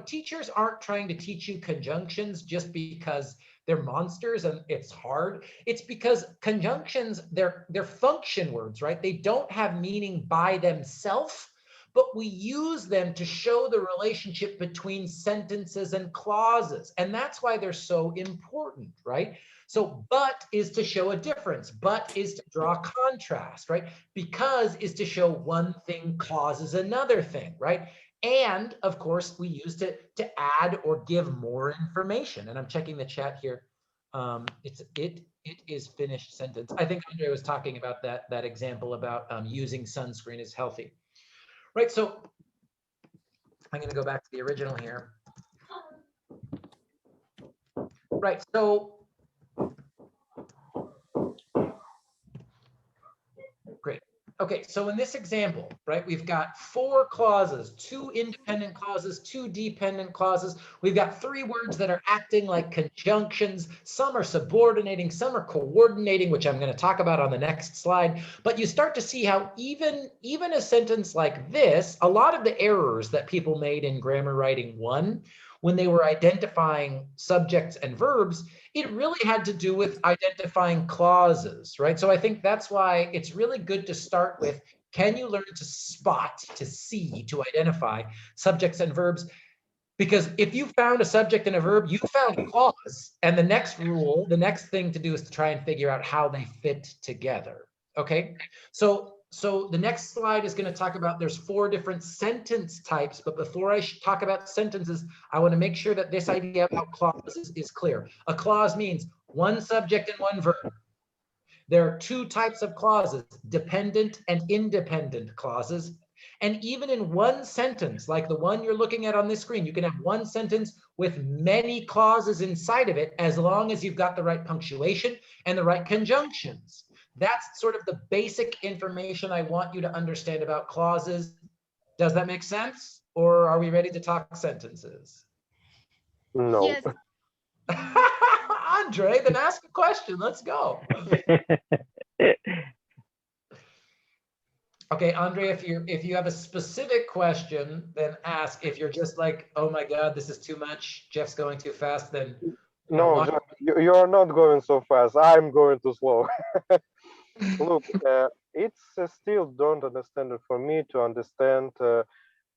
teachers aren't trying to teach you conjunctions just because they're monsters and it's hard. It's because conjunctions, they're function words, right? They don't have meaning by themselves, but we use them to show the relationship between sentences and clauses. And that's why they're so important, right? So but is to show a difference. But is to draw contrast, right? Because is to show one thing causes another thing, right? And of course, we use to add or give more information. And I'm checking the chat here. It is finished sentence. I think Andre was talking about that example about using sunscreen is healthy. Right, so I'm going to go back to the original here. Right, so great. Okay, so in this example, right, we've got 4 clauses, 2 independent clauses, 2 dependent clauses. We've got 3 words that are acting like conjunctions. Some are subordinating, some are coordinating, which I'm going to talk about on the next slide. But you start to see how even a sentence like this, a lot of the errors that people made in Grammar Writing 1, when they were identifying subjects and verbs, it really had to do with identifying clauses, right? So I think that's why it's really good to start with, can you learn to spot, to see, to identify subjects and verbs? Because if you found a subject and a verb, you found a clause. And the next rule, the next thing to do is to try and figure out how they fit together, okay? So the next slide is going to talk about, there's 4 different sentence types, but before I talk about sentences, I want to make sure that this idea about clauses is clear. A clause means one subject and one verb. There are 2 types of clauses, dependent and independent clauses. And even in one sentence, like the one you're looking at on this screen, you can have one sentence with many clauses inside of it, as long as you've got the right punctuation and the right conjunctions. That's sort of the basic information I want you to understand about clauses. Does that make sense? Or are we ready to talk sentences? No. Yes. Andre, then ask a question. Let's go. Okay, Andre, if you have a specific question, then ask. If you're just like, oh my God, this is too much, Jeff's going too fast, then No, you're not going so fast. I'm going too slow. Look, it's still don't understand it for me to understand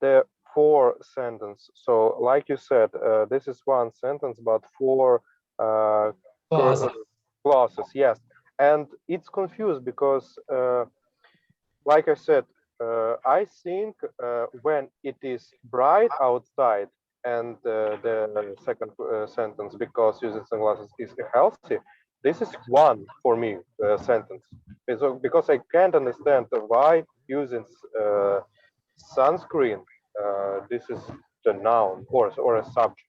the 4 sentence. So like you said, this is one sentence, but 4 clauses, yes. And it's confused because, like I said, I think when it is bright outside and the second sentence, because using sunglasses is healthy, this is one for me sentence. Because I can't understand why using sunscreen, this is the noun or a subject.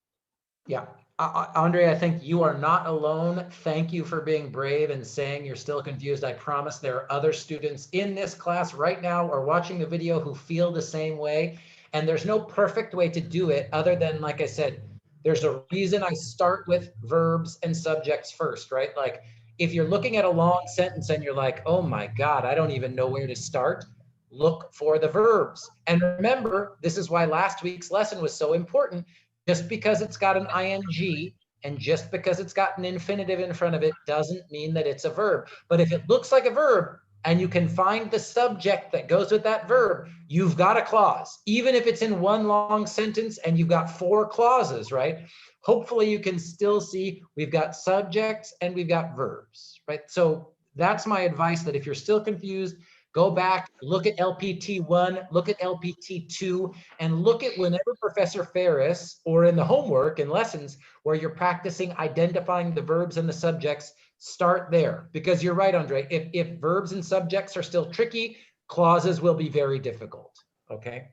Yeah, Andre, I think you are not alone. Thank you for being brave and saying you're still confused. I promise there are other students in this class right now or watching the video who feel the same way. And there's no perfect way to do it other than, like I said, There's a reason I start with verbs and subjects first, right? Like if you're looking at a long sentence and you're like, oh my God, I don't even know where to start, look for the verbs. And remember, this is why last week's lesson was so important. Just because it's got an ing and just because it's got an infinitive in front of it doesn't mean that it's a verb. But if it looks like a verb and you can find the subject that goes with that verb, you've got a clause. Even if it's in one long sentence and you've got 4 clauses, right? Hopefully you can still see we've got subjects and we've got verbs, right? So that's my advice, that if you're still confused, go back, look at LPT1, look at LPT2, and look at whenever Professor Ferris, or in the homework and lessons where you're practicing identifying the verbs and the subjects, start there. Because you're right, Andre, if verbs and subjects are still tricky, clauses will be very difficult, okay?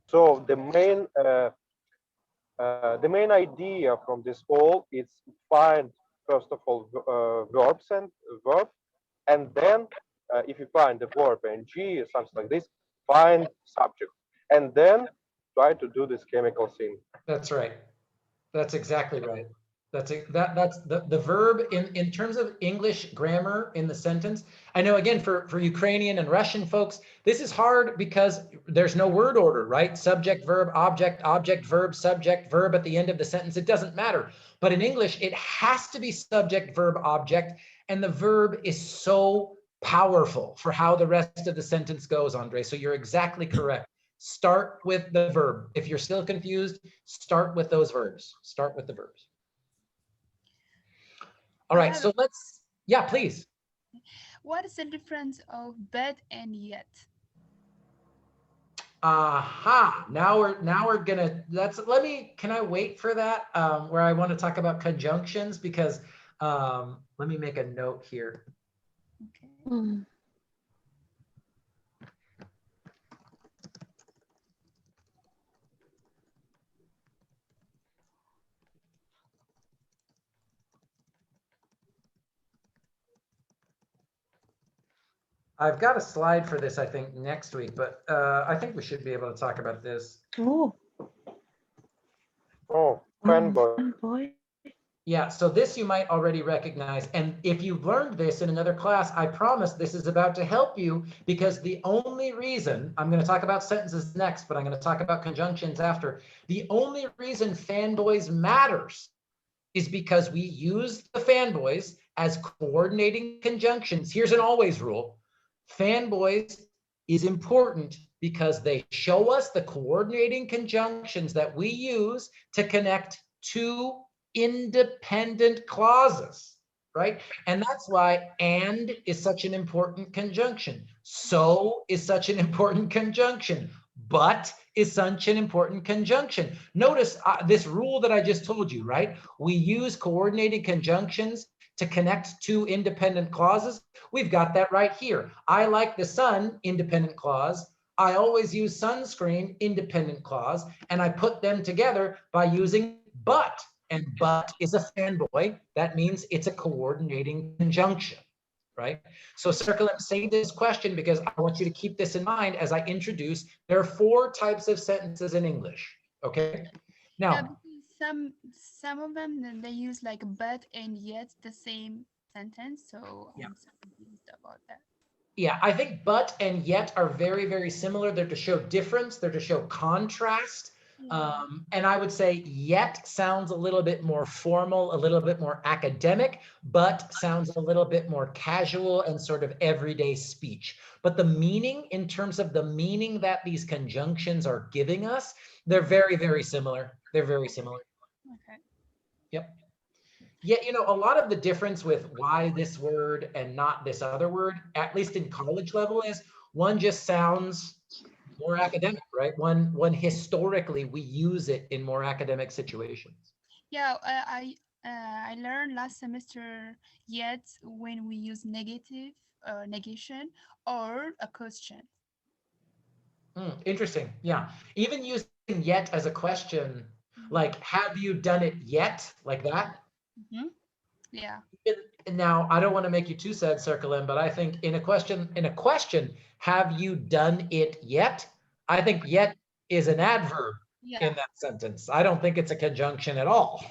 So the main idea from this all is find, first of all, verbs and verb, and then if you find the verb ing or something like this, find subject, and then try to do this chemical thing. That's right. That's exactly right. That's the verb in terms of English grammar in the sentence. I know, again, for Ukrainian and Russian folks, this is hard because there's no word order, right? Subject, verb, object, object, verb, subject, verb at the end of the sentence. It doesn't matter. But in English, it has to be subject, verb, object. And the verb is so powerful for how the rest of the sentence goes, Andre. So you're exactly correct. Start with the verb. If you're still confused, start with those verbs. Start with the verbs. All right, so let's, yeah, please. What is the difference of but and yet? Aha, now we're gonna, can I wait for that, where I want to talk about conjunctions, because let me make a note here. Okay. I've got a slide for this, I think, next week, but I think we should be able to talk about this. Oh. Oh, fanboy. Yeah, so this you might already recognize. And if you've learned this in another class, I promise this is about to help you, because the only reason, I'm going to talk about sentences next, but I'm going to talk about conjunctions after. The only reason fanboys matters is because we use the fanboys as coordinating conjunctions. Here's an always rule. Fanboys is important because they show us the coordinating conjunctions that we use to connect two independent clauses, right? And that's why and is such an important conjunction. So is such an important conjunction. But is such an important conjunction. Notice this rule that I just told you, right? We use coordinating conjunctions to connect two independent clauses. We've got that right here. I like the sun, independent clause. I always use sunscreen, independent clause, and I put them together by using but. And but is a fanboy. That means it's a coordinating conjunction, right? So circle, I'm saying this question because I want you to keep this in mind as I introduce. There are 4 types of sentences in English, okay? Now, Yeah, some of them, they use like but and yet the same sentence, so yeah. I'm so confused about that. Yeah, I think but and yet are very, very similar. They're to show difference, they're to show contrast. And I would say yet sounds a little bit more formal, a little bit more academic, but sounds a little bit more casual and sort of everyday speech. But the meaning, in terms of the meaning that these conjunctions are giving us, they're very, very similar. They're very similar. Okay. Yep. Yet, you know, a lot of the difference with why this word and not this other word, at least in college level, is one just sounds more academic, right? One historically, we use it in more academic situations. Yeah, I learned last semester yet when we use negative, negation, or a question. Interesting. Yeah. Even using yet as a question, like, have you done it yet? Like that. Yeah. Now, I don't want to make you too sad, Circle M, but I think in a question, have you done it yet? I think yet is an adverb. Yeah, in that sentence. I don't think it's a conjunction at all.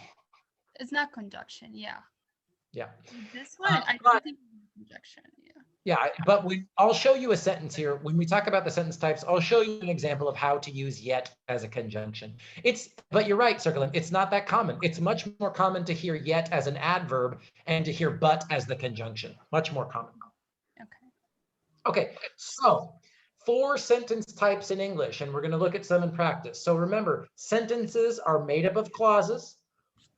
it's not conjunction. Yeah. Yeah. With this one, I but- don't think it's conjunction. Yeah. Yeah, but I'll show you a sentence here. When we talk about the sentence types, I'll show you an example of how to use yet as a conjunction. But you're right, Circle, it's not that common. It's much more common to hear yet as an adverb and to hear but as the conjunction. Much more common. Okay, so 4 sentence types in English, and we're going to look at some in practice. So remember, sentences are made up of clauses.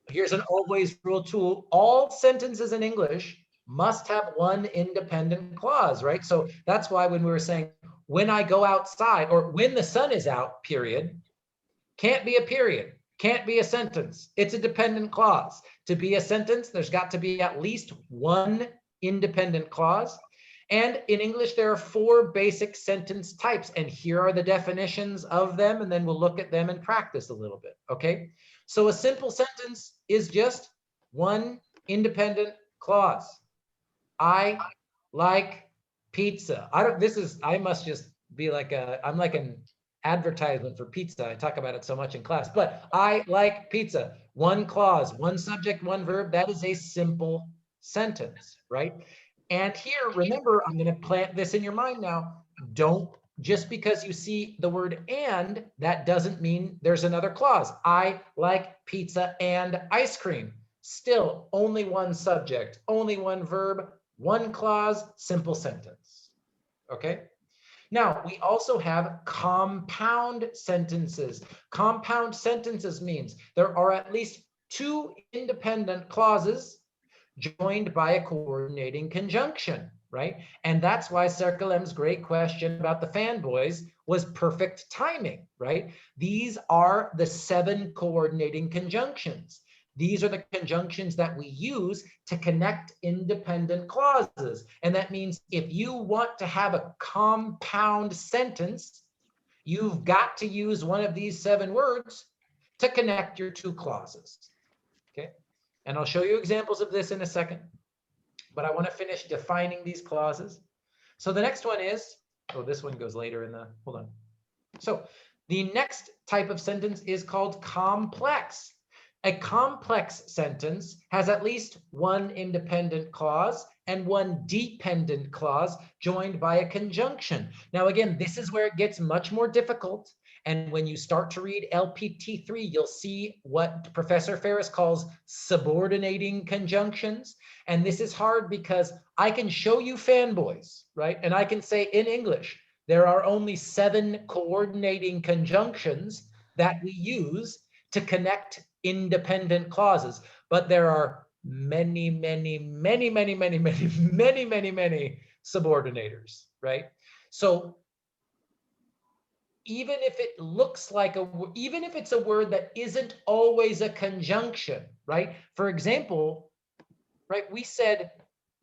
Here's an always rule tool. All sentences in English must have one independent clause, right? So that's why when we were saying, when I go outside, or when the sun is out, period, can't be a period, can't be a sentence. It's a dependent clause. To be a sentence, there's got to be at least one independent clause. And in English, there are 4 basic sentence types, and here are the definitions of them, and then we'll look at them and practice a little bit, okay? So a simple sentence is just one independent clause. I like pizza. I must just be like I'm like an advertisement for pizza. I talk about it so much in class, but I like pizza. One clause, one subject, one verb. That is a simple sentence, right? And here, remember, I'm going to plant this in your mind now. Don't, just because you see the word and, that doesn't mean there's another clause. I like pizza and ice cream. Still, only one subject, only one verb, one clause, simple sentence. Okay? Now, we also have compound sentences. Compound sentences means there are at least 2 independent clauses joined by a coordinating conjunction, right? And that's why Circle M's great question about the fanboys was perfect timing, right? These are the 7 coordinating conjunctions. These are the conjunctions that we use to connect independent clauses. And that means if you want to have a compound sentence, you've got to use one of these 7 words to connect your 2 clauses, okay? And I'll show you examples of this in a second, but I want to finish defining these clauses. So the next one is, oh, this one goes later in the, hold on. So the next type of sentence is called complex. A complex sentence has at least one independent clause and one dependent clause joined by a conjunction. Now, again, this is where it gets much more difficult. And when you start to read LPT3, you'll see what Professor Ferris calls subordinating conjunctions. And this is hard because I can show you fanboys, right? And I can say in English, there are only 7 coordinating conjunctions that we use to connect independent clauses, but there are many subordinators, right? So even if it looks like even if it's a word that isn't always a conjunction, right? For example, right, we said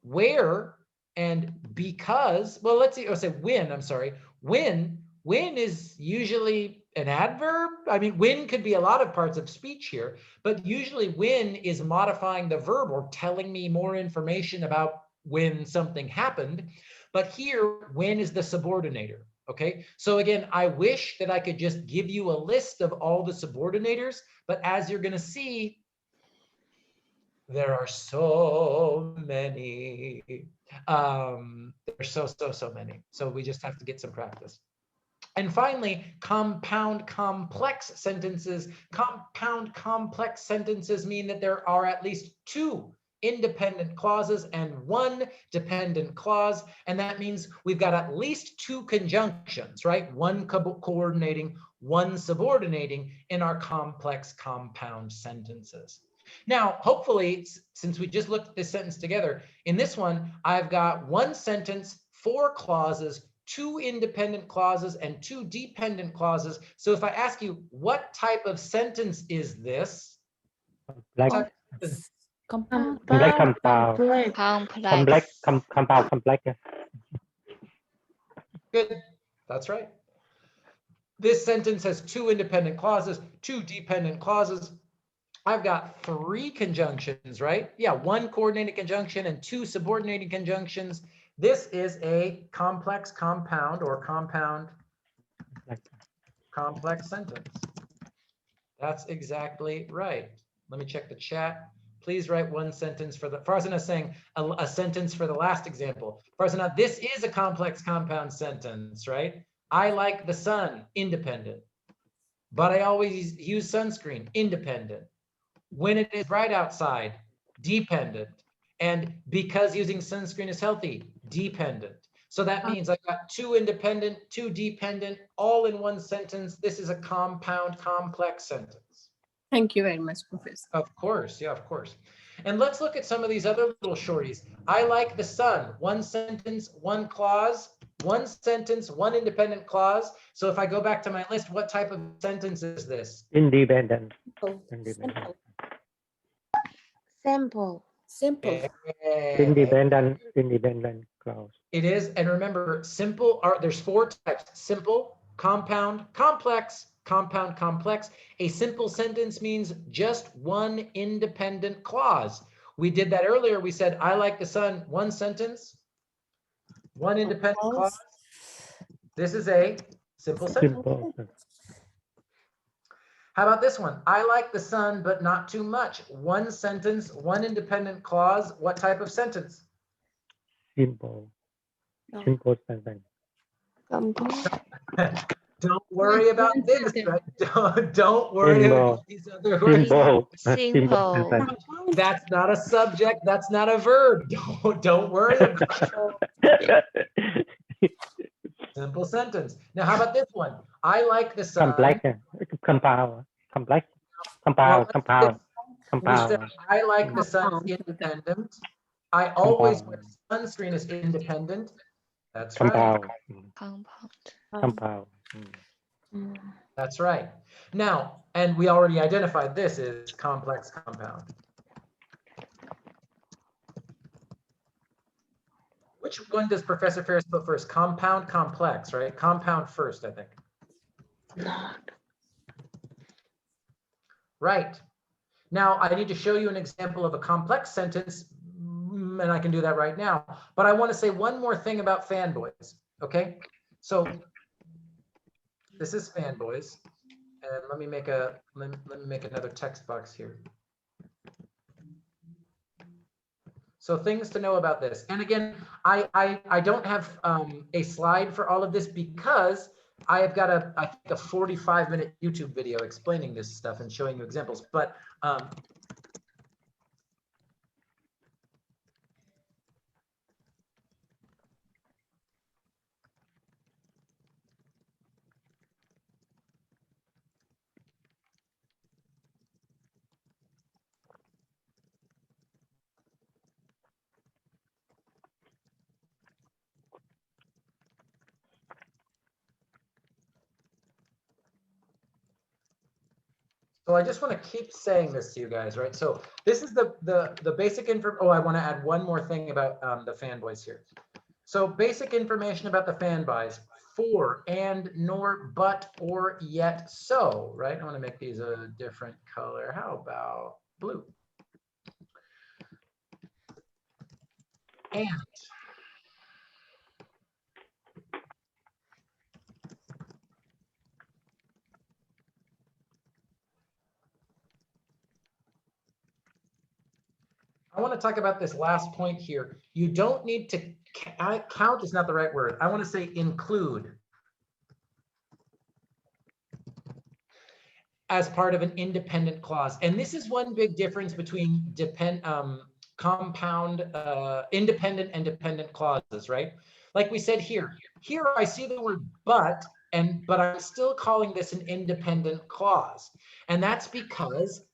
where and because, well, let's see, or say when, I'm sorry, when is usually an adverb. I mean, when could be a lot of parts of speech here, but usually when is modifying the verb or telling me more information about when something happened. But here, when is the subordinator, okay? So again, I wish that I could just give you a list of all the subordinators, but as you're gonna see, there are so many. There's so many. So we just have to get some practice. And finally, compound complex sentences. Compound complex sentences mean that there are at least 2 independent clauses and 1 dependent clause. And that means we've got at least 2 conjunctions, right? 1 coordinating, 1 subordinating in our complex compound sentences. Now, hopefully, since we just looked at this sentence together, in this one, I've got 1 sentence, 4 clauses, 2 independent clauses, and 2 dependent clauses. So if I ask you, what type of sentence is this? Complex. Compound. Complex. Good, that's right. This sentence has 2 independent clauses, 2 dependent clauses. I've got 3 conjunctions, right? Yeah, 1 coordinated conjunction and 2 subordinating conjunctions. This is a complex compound or compound complex sentence. That's exactly right. Let me check the chat. Please write one sentence for the, Farzana is saying a sentence for the last example. Farzana, this is a complex compound sentence, right? I like the sun, independent. But I always use sunscreen, independent. When it is bright outside, dependent. And because using sunscreen is healthy, dependent. So that means I got two independent, two dependent, all in one sentence. This is a compound, complex sentence. Thank you very much, Professor. Of course, yeah, of course. And let's look at some of these other little shorties. I like the sun, one sentence, one clause, one sentence, one independent clause. So if I go back to my list, what type of sentence is this? Independent. Simple. Independent. Simple. Simple. Independent clause. It is, and remember, simple are, there's four types: simple, compound, complex, compound, complex. A simple sentence means just one independent clause. We did that earlier. We said, I like the sun, one sentence, one independent clause. This is a simple sentence. Simple. How about this one? I like the sun, but not too much. One sentence, one independent clause. What type of sentence? Simple. Simple sentence. Don't worry about this. Right? Don't worry about these other words. Simple. That's not a subject. That's not a verb. Don't worry about it. Simple sentence. Now, how about this one? I like the sun. Complex. Compound. Complex. Compound. Compound. We said, Compound. I like the sun is independent. I always wear sunscreen is independent. That's Compound. right. Compound. That's right. Now, and we already identified this is complex compound. Which one does Professor Ferris put first? Compound, complex, right? Compound first, I think. Right. Now, I need to show you an example of a complex sentence, and I can do that right now. But I want to say one more thing about fanboys, okay? So this is fanboys, and let me make another text box here. So things to know about this. And again, I don't have a slide for all of this because I have got I think a 45-minute YouTube video explaining this stuff and showing you examples. But so I just want to keep saying this to you guys, right? So this is the basic info. Oh, I want to add one more thing about the fanboys here. So basic information about the fanboys: for, and, nor, but, or, yet, so, right? I want to make these a different color. How about blue? And. I want to talk about this last point here. You don't need to count is not the right word. I want to say include as part of an independent clause. And this is one big difference between compound, independent and dependent clauses, right? Like we said here I see the word but I'm still calling this an independent clause. And that's because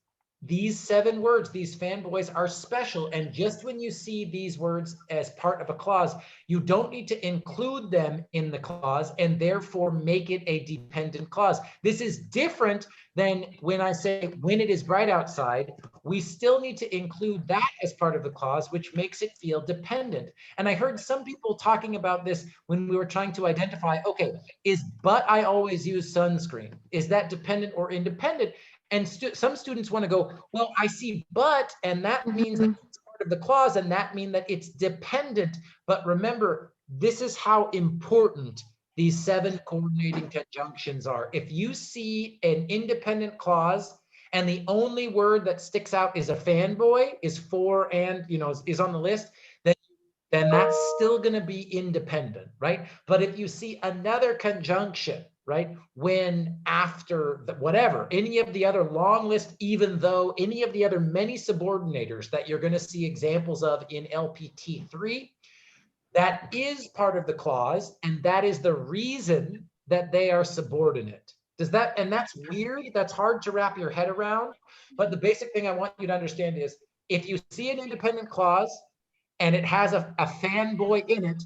these 7 words, these fanboys, are special. And just when you see these words as part of a clause, you don't need to include them in the clause and therefore make it a dependent clause. This is different than when I say, when it is bright outside, we still need to include that as part of the clause, which makes it feel dependent. And I heard some people talking about this when we were trying to identify, okay, is but I always use sunscreen, is that dependent or independent? And some students want to go, well, I see but, and that means that it's part of the clause, and that means that it's dependent. But remember, this is how important these 7 coordinating conjunctions are. If you see an independent clause and the only word that sticks out is a fanboy, is for and, is on the list, then that's still going to be independent, right? But if you see another conjunction, right, when, after, whatever, any of the other long list, even though any of the other many subordinators that you're going to see examples of in LPT3, that is part of the clause, and that is the reason that they are subordinate. And that's weird, that's hard to wrap your head around, but the basic thing I want you to understand is, if you see an independent clause and it has a fanboy in it,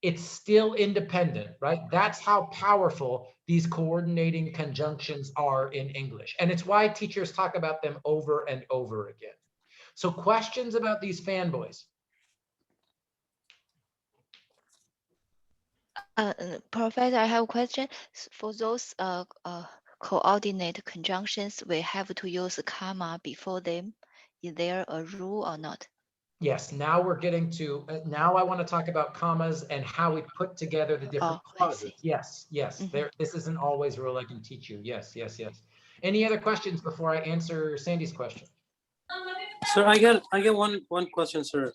it's still independent, right? That's how powerful these coordinating conjunctions are in English. And it's why teachers talk about them over and over again. So questions about these fanboys? Professor, I have a question. For those coordinate conjunctions, we have to use a comma before them. Is there a rule or not? Yes, now we're getting to, now I want to talk about commas and how we put together the different clauses. Yes, yes, this isn't always a rule I can teach you. Yes, yes, yes. Any other questions before I answer Sandy's question? Sir, I get one question, sir.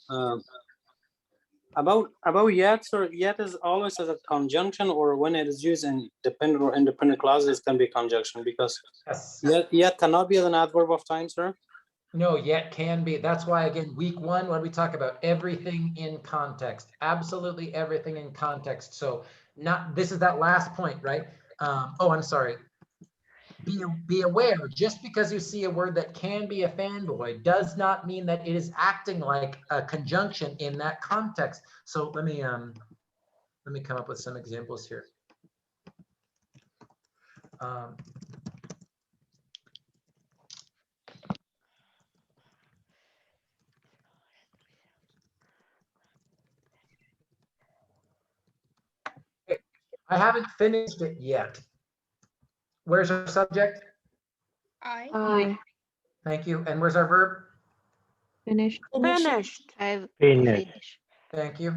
About yet, sir. Yet is always as a conjunction, or when it is used in dependent or independent clauses, can be conjunction, because yet cannot be as an adverb of time, sir. No, yet can be. That's why, again, week 1, when we talk about everything in context, absolutely everything in context. So this is that last point, right? Oh, I'm sorry. Be aware, just because you see a word that can be a fanboy does not mean that it is acting like a conjunction in that context. So let me come up with some examples here. I haven't finished it yet. Where's our subject? I. Thank you. And where's our verb? Finished. Finished. I've Finished. Thank you.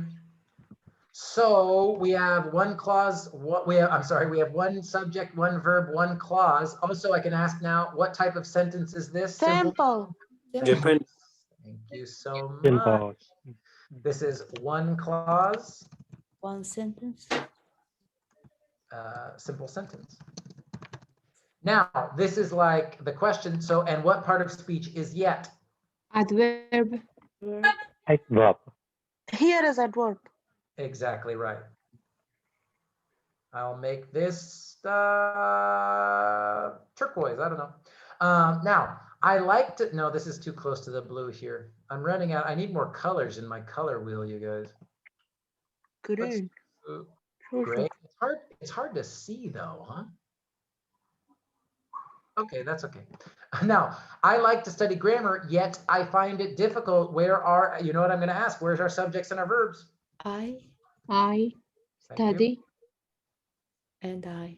So we have one clause, we have one subject, one verb, one clause. Also, I can ask now, what type of sentence is this? Simple. Depend. Thank you so much. Simple. This is one clause. One sentence. Simple sentence. Now, this is like the question. So, and what part of speech is yet? Adverb. Adverb. Here is adverb. Exactly right. I'll make this turquoise. I don't know. Now, I like to, no, this is too close to the blue here. I'm running out. I need more colors in my color wheel, you guys. Green. Great. It's hard to see though, huh? Okay, that's okay. Now, I like to study grammar, yet I find it difficult. You know what I'm going to ask? Where's our subjects and our verbs? I Thank study. you. And I.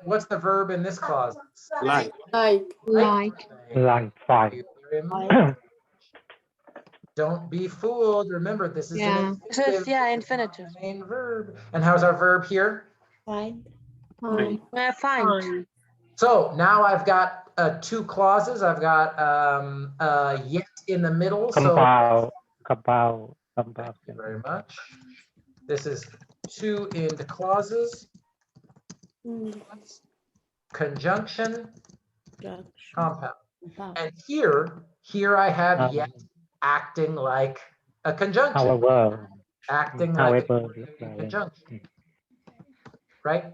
What's the verb in this clause? Like. Like. Line 5. Thank you very much. Don't be fooled. Remember, this is an infinitive. Infinitive. Main verb. And how's our verb here? Find. Find. So now I've got 2 clauses. I've got yet in the middle. Compile. Thank you very much. This is 2 in the clauses. Conjunction. Compound. And here I have yet acting like a conjunction. However. Acting like a conjunction. Right?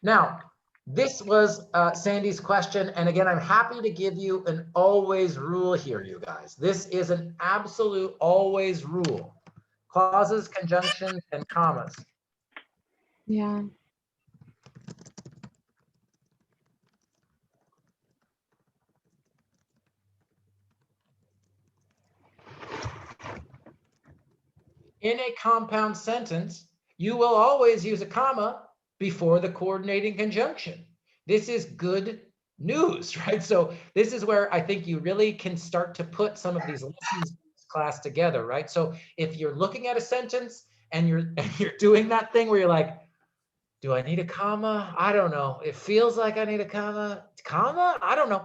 Now, this was Sandy's question. And again, I'm happy to give you an always rule here, you guys. This is an absolute always rule. Clauses, conjunctions, and commas. Yeah. In a compound sentence, you will always use a comma before the coordinating conjunction. This is good news, right? So this is where I think you really can start to put some of these lessons class together, right? So if you're looking at a sentence and you're doing that thing where you're like, do I need a comma? I don't know. It feels like I need a comma. Comma? I don't know.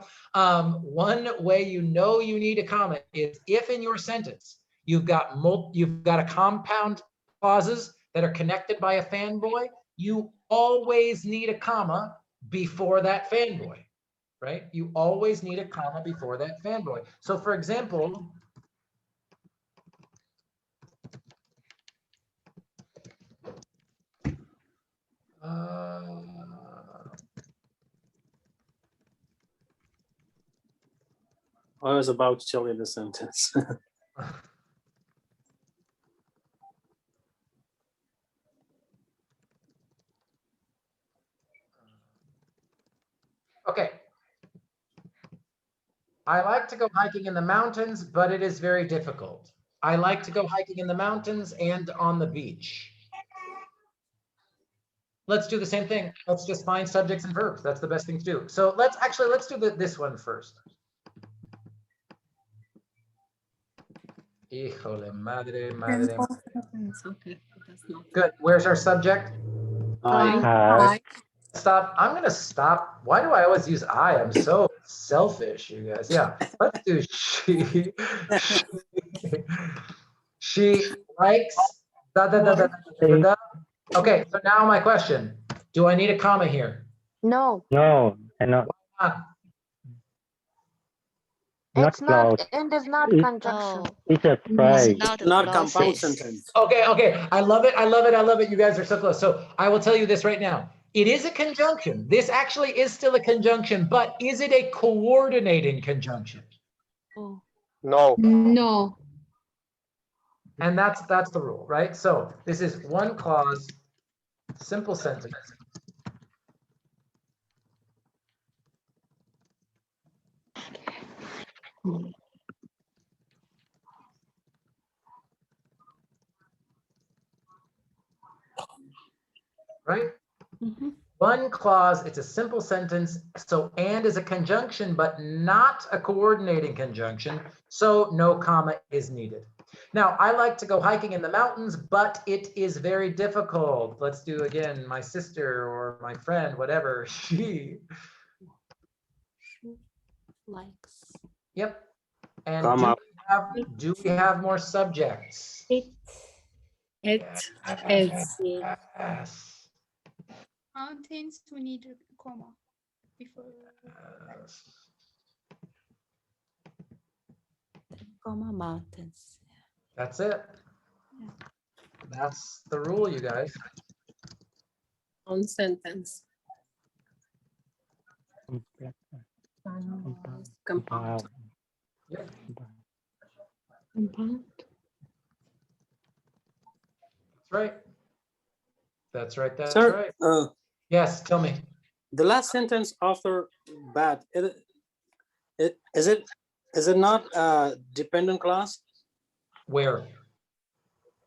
One way you know you need a comma is if in your sentence you've got a compound clauses that are connected by a fanboy, you always need a comma before that fanboy, right? You always need a comma before that fanboy. So for example, I was about to tell you the sentence. okay. I like to go hiking in the mountains, but it is very difficult. I like to go hiking in the mountains and on the beach. Let's do the same thing. Let's just find subjects and verbs. That's the best thing to do. So let's do this one first. Híjole, madre. Okay, that's not. Good. Where's our subject? Hi. Stop. I'm going to stop. Why do I always use I? I'm so selfish, you guys. Yeah. Let's do she. She likes da da da da da da da. Okay, so now my question. Do I need a comma here? No, No, and not, it's not. close. And it's not It- conjunction. No, It's a it's phrase. not a Not compound clauses. sentence. Okay. I love it. You guys are so close. So I will tell you this right now. It is a conjunction. This actually is still a conjunction, but is it a coordinating conjunction? Oh. No. No. And that's the rule, right? So this is one clause, simple sentence. Right? Mm-hmm. One clause, it's a simple sentence. So and is a conjunction, but not a coordinating conjunction. So no comma is needed. Now, I like to go hiking in the mountains, but it is very difficult. Let's do again, my sister or my friend, whatever, she. Likes. Yep. And Comma. do we have more subjects? It is. Yes. Mountains, we need a comma before. Yes. Comma mountains. That's it. That's the rule, you guys. On sentence. Compound. Yep. Compound. That's right. That's Sir, right. Yes, tell me. the last sentence after bad, is it not a dependent clause? Where?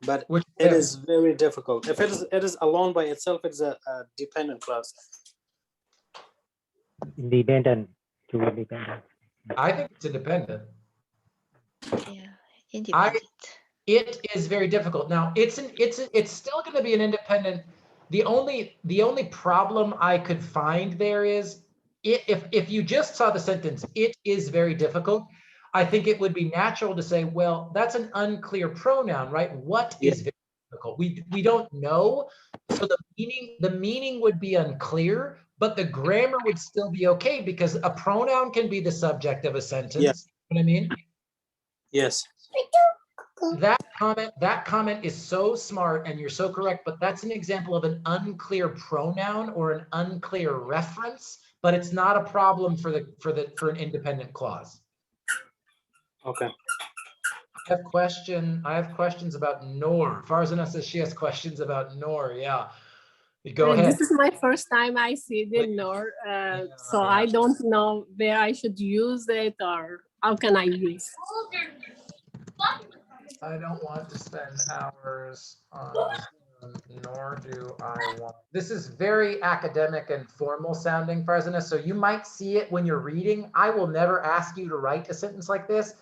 But Which it is very difficult. If it is alone by itself, it's a dependent clause. Independent. To be independent. I think it's independent. Yeah, independent. It is very difficult. Now it's still going to be an independent. The only problem I could find there is if you just saw the sentence, it is very difficult. I think it would be natural to say, well, that's an unclear pronoun, right? What is very difficult? We don't know. So the meaning would be unclear, but the grammar would still be okay because a pronoun can be the subject of a sentence. Yeah. You know what I mean? Yes. That comment is so smart and you're so correct, but that's an example of an unclear pronoun or an unclear reference, but it's not a problem for an independent clause. Okay. I have questions about nor. Farzana says she has questions about nor. Yeah. Go ahead. This is my first time I see the nor, so I don't know where I should use it or how can I use. I don't want to spend hours on Zoom, nor do I want. This is very academic and formal sounding, Farzana, so you might see it when you're reading. I will never ask you to write a sentence like this,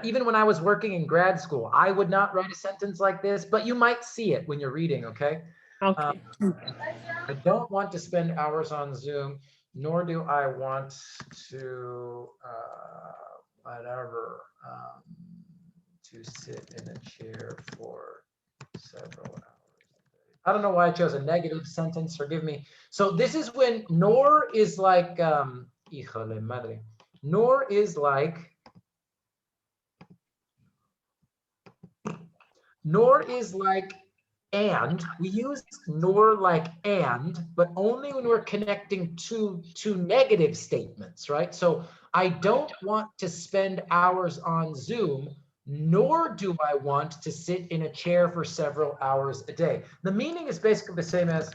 Even when I was working in grad school, I would not write a sentence like this, but you might see it when you're reading, okay? Okay. I don't want to spend hours on Zoom, nor do I want to, whatever, to sit in a chair for several hours. I don't know why I chose a negative sentence, forgive me. So this is when nor is like, híjole madre, nor is like, and. We use nor like and, but only when we're connecting two negative statements, right? So I don't want to spend hours on Zoom, nor do I want to sit in a chair for several hours a day. The meaning is basically the same as,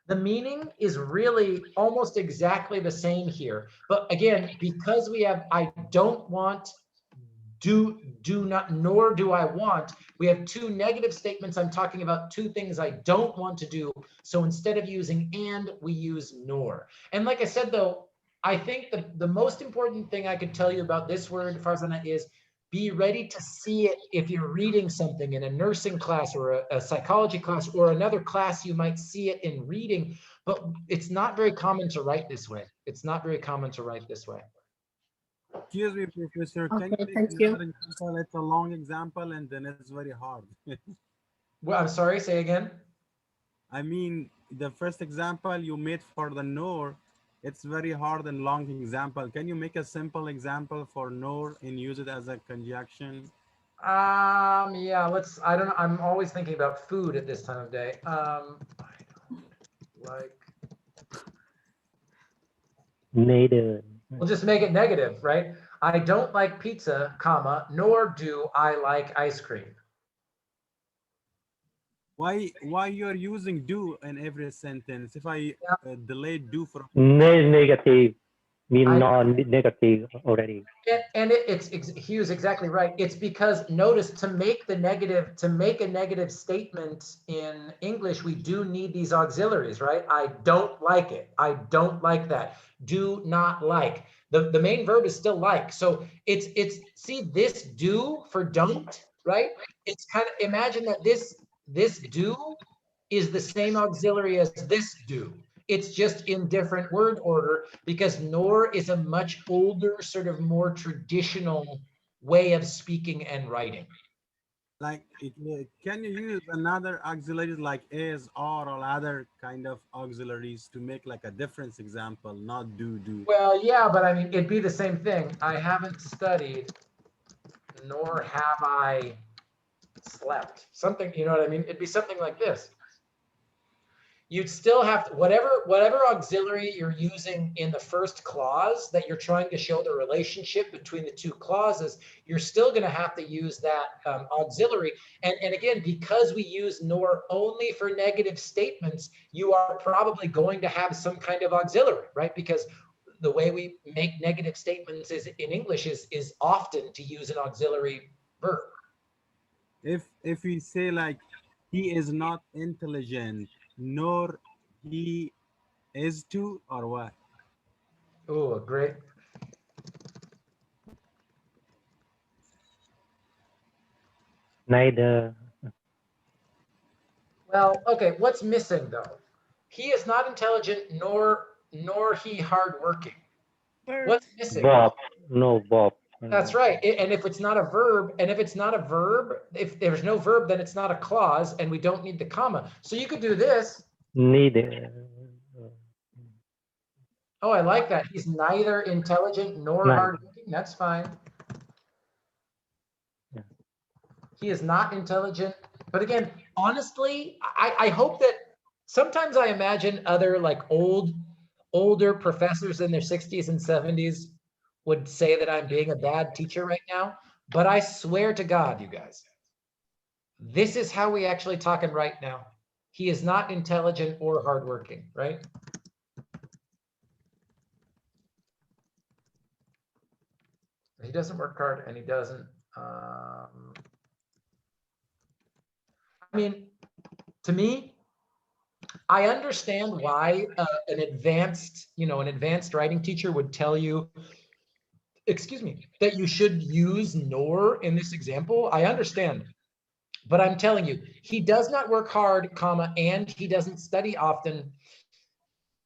the meaning is really almost exactly the same here. But again, because we have I don't want, do not, nor do I want, we have two negative statements. I'm talking about two things I don't want to do. So instead of using and, we use nor. And like I said, though, I think the most important thing I could tell you about this word, Farzana, is be ready to see it if you're reading something in a nursing class or a psychology class or another class. You might see it in reading, but it's not very common to write this way. It's not very common to write this way. Excuse me, Professor. Can you Okay, make thank you. another example? It's a long example, and then it's very hard. Well, I'm sorry, say again. I mean, the first example you made for the nor, it's very hard and long example. Can you make a simple example for nor and use it as a conjunction? Yeah, I don't know. I'm always thinking about food at this time of day. I don't like. Neither. We'll just make it negative, right? I don't like pizza, comma, nor do I like ice cream. Why you're using do in every sentence? If I delay do from Negative. Mean non-negative already. And he was exactly right. It's because notice to make a negative statement in English, we do need these auxiliaries, right? I don't like it. I don't like that. Do not like. The main verb is still like. So it's see this do for don't, right? It's kind of imagine that this do is the same auxiliary as this do. It's just in different word order because nor is a much older, sort of more traditional way of speaking and writing. Like, can you use another auxiliaries like is, are, or other kind of auxiliaries to make like a difference example, not do. Well, yeah, but I mean, it'd be the same thing. I haven't studied, nor have I slept. Something, you know what I mean? It'd be something like this. You'd still have to, whatever auxiliary you're using in the first clause that you're trying to show the relationship between the two clauses, you're still going to have to use that auxiliary. And again, because we use nor only for negative statements, you are probably going to have some kind of auxiliary, right? Because the way we make negative statements is in English is often to use an auxiliary verb. If we say like he is not intelligent, nor he is to, or what? Oh, great. Neither. Well, okay, what's missing though? He is not intelligent, nor he hardworking. What's missing? Bob. No, Bob. That's right. And if it's not a verb, if there's no verb, then it's not a clause, and we don't need the comma. So you could do this. Neither. Oh, I like that. He's neither intelligent nor hardworking. That's fine. Yeah. He is not intelligent. But again, honestly, I hope that sometimes I imagine other like older professors in their 60s and 70s would say that I'm being a bad teacher right now. But I swear to God, you guys, this is how we actually talk and write now. He is not intelligent or hardworking, right? He doesn't work hard and he doesn't. I mean, to me, I understand why an advanced writing teacher would tell you, excuse me, that you should use nor in this example. I understand. But I'm telling you, he does not work hard, comma, and he doesn't study often.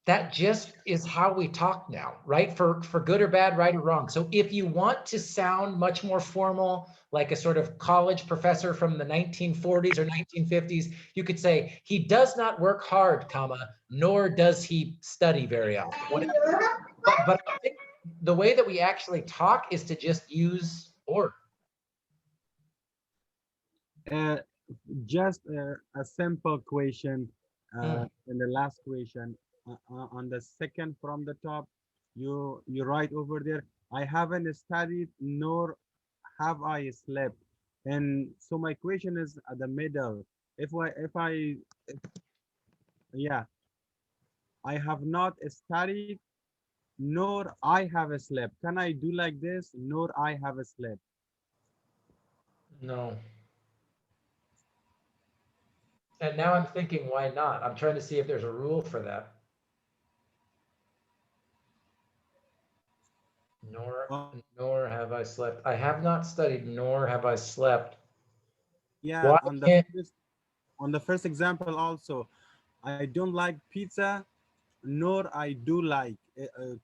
That just is how we talk now, right? For good or bad, right or wrong. So if you want to sound much more formal, like a sort of college professor from the 1940s or 1950s, you could say, he does not work hard, comma, nor does he study very often. But I think the way that we actually talk is to just use or. Just a simple question. In the last question, on the second from the top, you write over there, I haven't studied nor have I slept. And so my question is at the middle. Yeah, I have not studied nor I have slept. Can I do like this? Nor I have slept. No. And now I'm thinking, why not? I'm trying to see if there's a rule for that. Nor have I slept. I have not studied, nor have I slept. Yeah, Why on the first example also, I don't like pizza, nor I do like.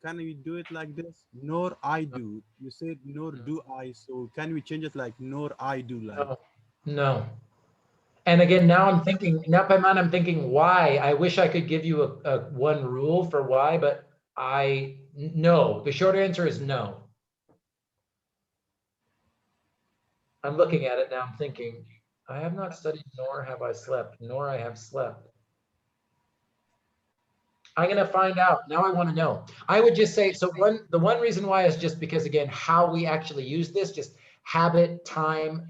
Can we do it like this? Nor I do. You said nor do I. So can we change it like nor I do like? No. And again, now I'm thinking, now Paiman, I'm thinking why. I wish I could give you a one rule for why, but no. The short answer is no. I'm looking at it now, I'm thinking, I have not studied, nor have I slept, nor I have slept. I'm going to find out. Now I want to know. I would just say, so the one reason why is just because, again, how we actually use this, just habit, time,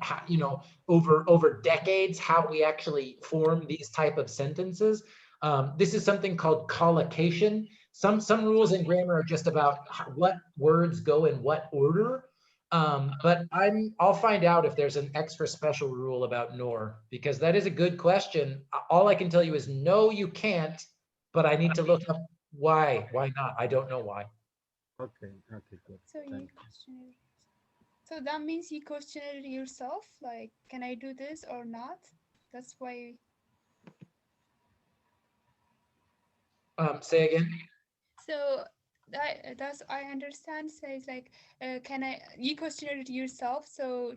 over decades, how we actually form these type of sentences. This is something called collocation. Some rules in grammar are just about what words go in what order. But I'll find out if there's an extra special rule about nor, because that is a good question. All I can tell you is no, you can't. But I need to look up why. Why not? I don't know why. Okay, good. So you question it. So that means you question it yourself, like, can I do this or not? That's why. Say again. So that's I understand. Says like, can I? You question it yourself. So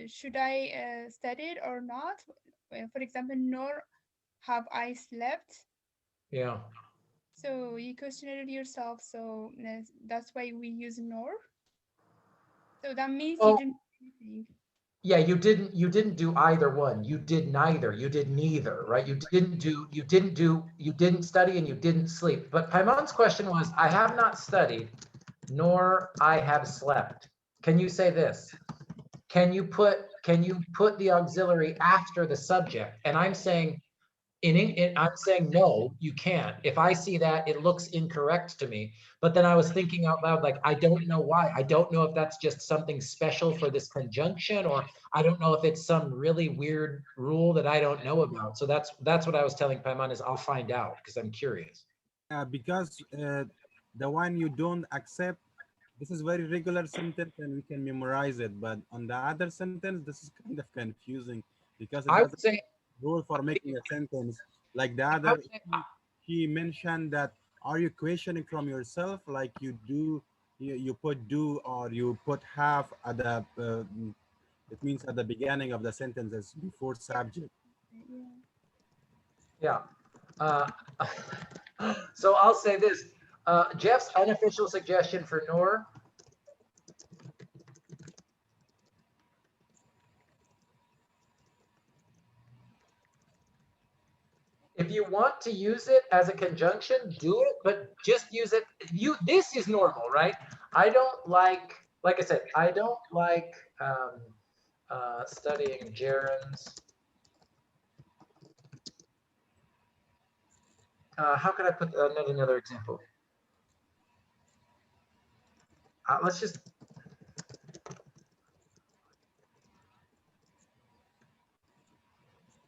should I study it or not? For example, nor have I slept. Yeah. So you question it yourself. So that's why we use nor. So that means you didn't do anything. Yeah, you didn't do either one. You did neither. You did neither, right? You didn't study and you didn't sleep. But Paimon's question was, I have not studied, nor I have slept. Can you say this? Can you put the auxiliary after the subject? And I'm saying, I'm saying, no, you can't. If I see that, it looks incorrect to me. But then I was thinking out loud, like, I don't know why. I don't know if that's just something special for this conjunction, or I don't know if it's some really weird rule that I don't know about. So that's what I was telling Paiman is I'll find out because I'm curious. Because the one you don't accept, this is very regular sentence and we can memorize it. But on the other sentence, this is kind of confusing because it I would doesn't say rule for making a sentence. Like the other, he mentioned that, are you questioning from yourself? Like you do, you put do or you put have at the, it means at the beginning of the sentences before subject. Yeah. So I'll say this. Jeff's unofficial suggestion for Noor. If you want to use it as a conjunction, do it, but just use it. This is normal, right? I don't like I said, I don't like studying gerunds. How can I put another example?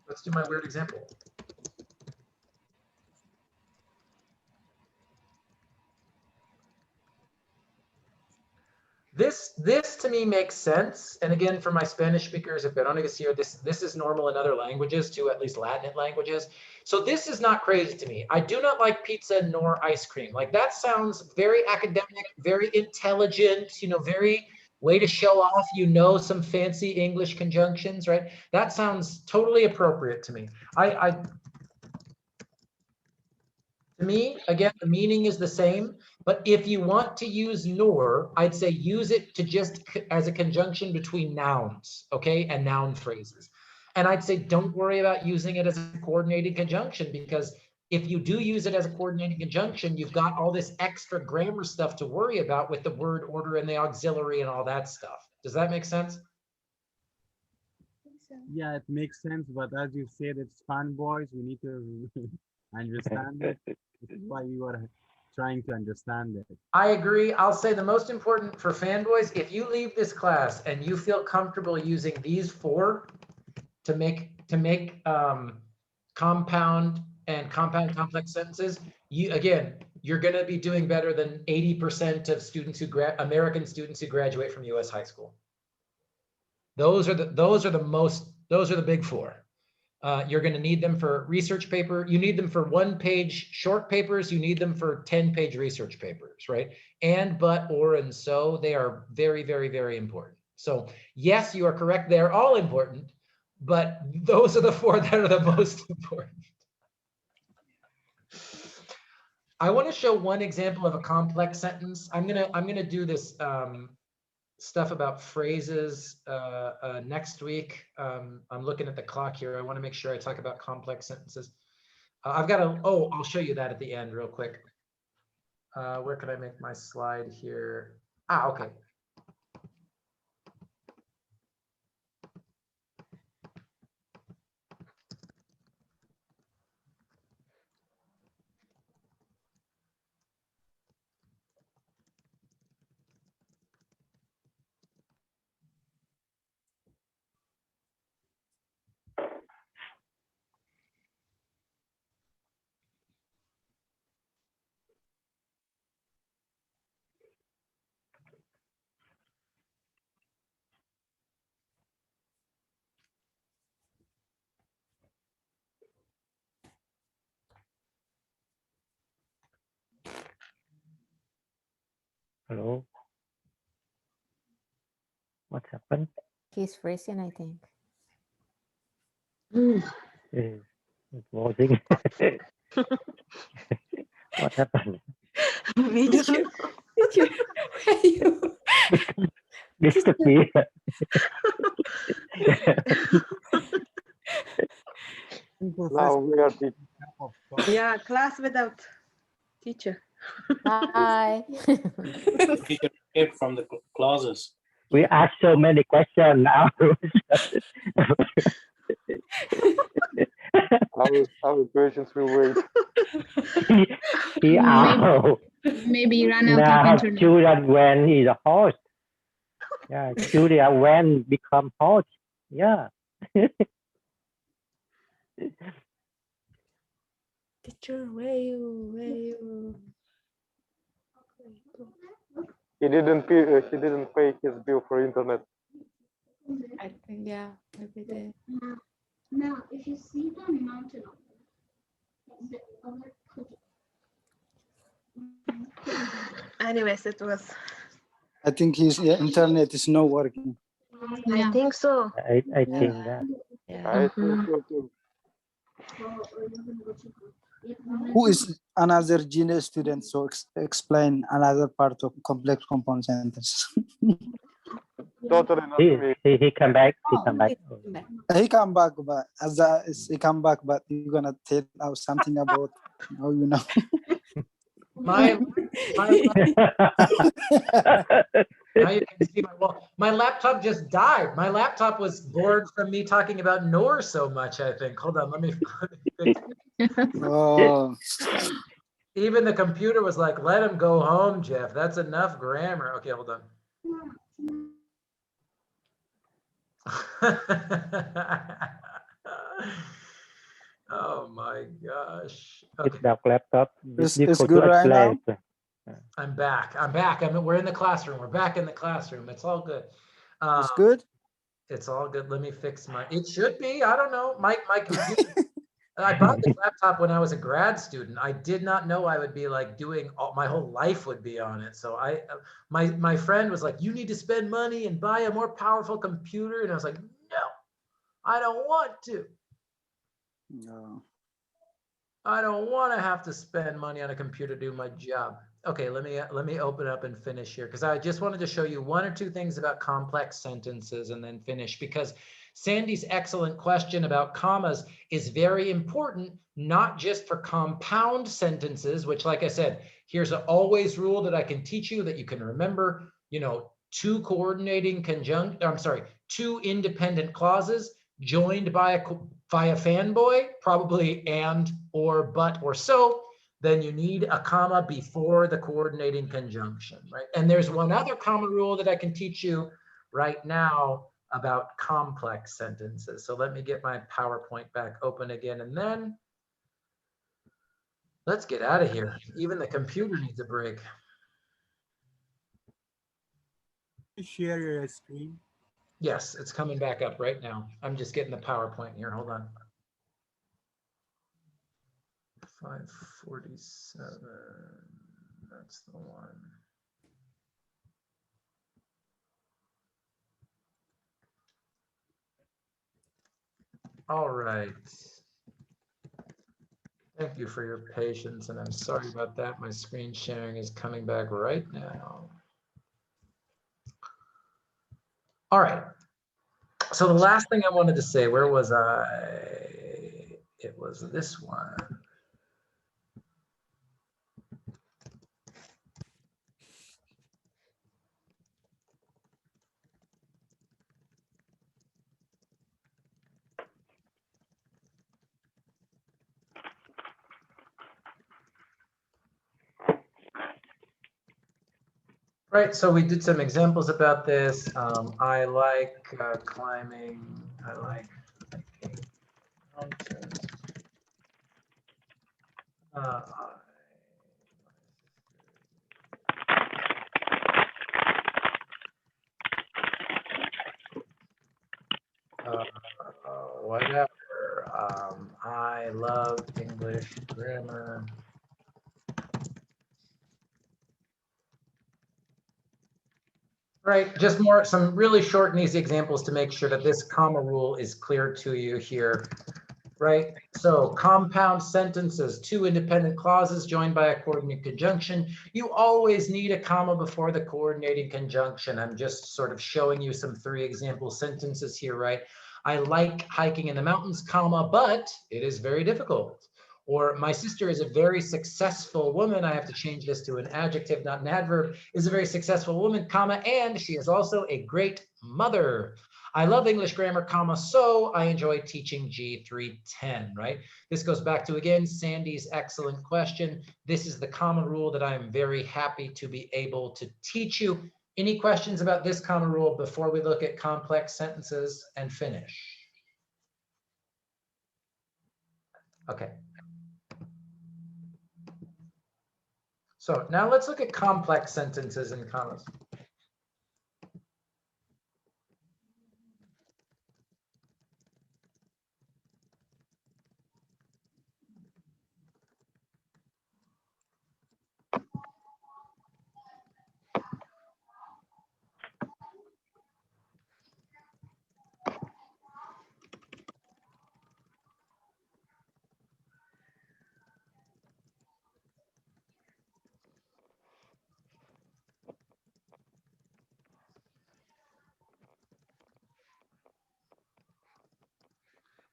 Let's do my weird example. This to me makes sense. And again, for my Spanish speakers, if Veronica's here, this is normal in other languages too, at least Latin languages. So this is not crazy to me. I do not like pizza nor ice cream. Like that sounds very academic, very intelligent, you know, very way to show off, you know, some fancy English conjunctions, right? That sounds totally appropriate to me. To me, again, the meaning is the same, but if you want to use nor, I'd say use it to just as a conjunction between nouns, okay, and noun phrases. And I'd say don't worry about using it as a coordinated conjunction, because if you do use it as a coordinated conjunction, you've got all this extra grammar stuff to worry about with the word order and the auxiliary and all that stuff. Does that make sense? Yeah, it makes sense, but as you said, it's fanboys. We need to understand it. This is why we were trying to understand it. I agree. I'll say the most important for fanboys, if you leave this class and you feel comfortable using these 4 to make compound and compound complex sentences, you're going to be doing better than 80% of students American students who graduate from US high school. Those are the big 4. You're going to need them for research paper. You need them for 1-page short papers. You need them for 10-page research papers, right? And, but, or, and so, they are very, very, very important. So yes, you are correct. They're all important, but those are the 4 that are the most important. I want to show one example of a complex sentence. I'm gonna do this stuff about phrases next week. I'm looking at the clock here. I want to make sure I talk about complex sentences. I'll show you that at the end real quick. Where can I make my slide here? Okay. Hello. What happened? He's freezing, I think. It's closing. What happened? Me too. Disappear. Now we are the Yeah, class without teacher. Hi. Teacher escaped from the classes. We ask so many questions now. our questions will wait. Maybe run out now, of internet. Julian when he's a host. Yeah, Julia when become host. Yeah. Teacher, where you? He didn't pay his bill for internet. I think, yeah, maybe they. Now, if you see the mountain, Anyways, it was. I think his internet is not working. I think so. I think that. I think so too. Who is another genius student? So explain another part of complex compound sentence. Totally not me. He come back. He come back. He come back, but he come back, but you're gonna tell us something about how you know. Now you can see my wall. My laptop just died. My laptop was bored from me talking about nor so much, I think. Hold on, let me fix it. Oh. Even the computer was like, let him go home, Jeff. That's enough grammar. Okay, hold on. Oh my gosh. Okay. It's that laptop. It's good right now? I'm back. We're in the classroom. We're back in the classroom. It's all good. It's good. It's all good. Let me fix my. It should be. I don't know. My computer. I bought this laptop when I was a grad student. I did not know I would be like doing my whole life would be on it. So my friend was like, "You need to spend money and buy a more powerful computer," and I was like, "No, I don't want to. No. I don't want to have to spend money on a computer to do my job." Okay, let me open up and finish here because I just wanted to show you one or two things about complex sentences and then finish, because Sandy's excellent question about commas is very important, not just for compound sentences, which, like I said, here's an always rule that I can teach you that you can remember, you know, two independent clauses joined by a fanboy, probably and, or, but, or so, then you need a comma before the coordinating conjunction, right? And there's one other comma rule that I can teach you right now about complex sentences. So let me get my PowerPoint back open again, and then let's get out of here. Even the computer needs a break. Share your screen. Yes, it's coming back up right now. I'm just getting the PowerPoint here. Hold on. 547. That's the one. All right. Thank you for your patience, and I'm sorry about that. My screen sharing is coming back right now. All right. So the last thing I wanted to say, where was I? It was this one. Right, so we did some examples about this. I like climbing. I like hiking mountains. Whatever. I love English grammar. Right, just some really short and easy examples to make sure that this comma rule is clear to you here. Right, so compound sentences, two independent clauses joined by a coordinating conjunction. You always need a comma before the coordinating conjunction. I'm just sort of showing you some 3 example sentences here, right? I like hiking in the mountains, comma, but it is very difficult. Or my sister is a very successful woman. I have to change this to an adjective, not an adverb. Is a very successful woman, comma, and she is also a great mother. I love English grammar, comma, so I enjoy teaching G310, right? This goes back to, again, Sandy's excellent question. This is the comma rule that I am very happy to be able to teach you. Any questions about this comma rule before we look at complex sentences and finish? Okay. So now let's look at complex sentences and commas.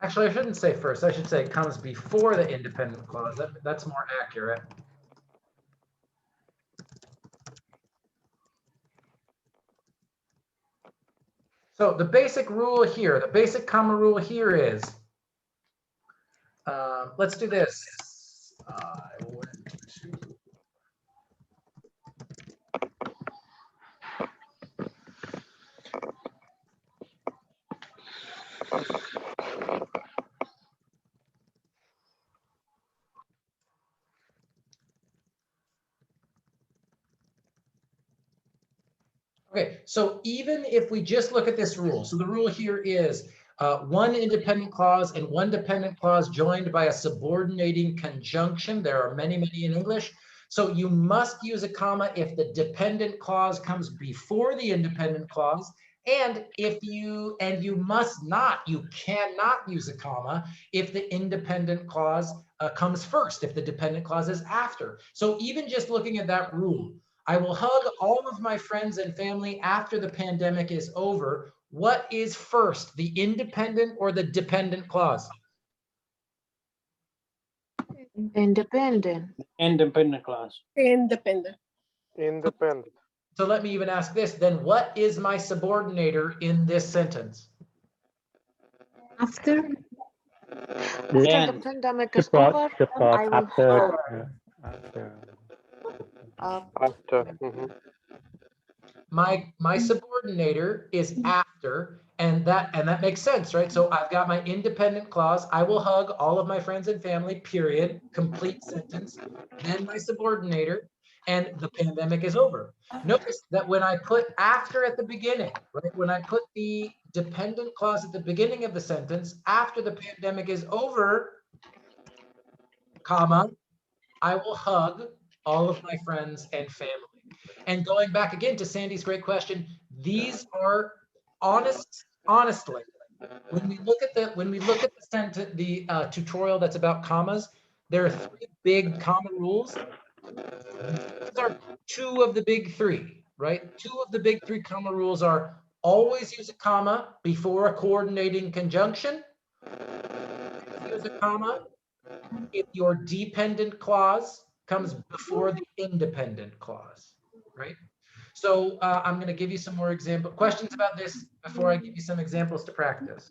Actually, I shouldn't say first. I should say it comes before the independent clause. That's more accurate. So the basic rule here, the basic comma rule here is, let's do this. I went to Okay, so even if we just look at this rule, so the rule here is one independent clause and one dependent clause joined by a subordinating conjunction. There are many, many in English. So you must use a comma if the dependent clause comes before the independent clause. And you must not, you cannot use a comma if the independent clause comes first, if the dependent clause is after. So even just looking at that rule, I will hug all of my friends and family after the pandemic is over. What is first, the independent or the dependent clause? Independent. Independent clause. Independent. Independent. So let me even ask this, then what is my subordinator in this sentence? After After the pandemic is over, I will after, After. Mhm. My subordinator is after, and that makes sense, right? So I've got my independent clause. I will hug all of my friends and family, period, complete sentence. Then my subordinator, and the pandemic is over. Notice that when I put after at the beginning, right? When I put the dependent clause at the beginning of the sentence, after the pandemic is over, comma, I will hug all of my friends and family. And going back again to Sandy's great question, these are honestly, when we look at the tutorial that's about commas, there are 3 big comma rules. These are 2 of the big 3, right? 2 of the big 3 comma rules are always use a comma before a coordinating conjunction. Use a comma if your dependent clause comes before the independent clause, right? So I'm going to give you some more questions about this before I give you some examples to practice.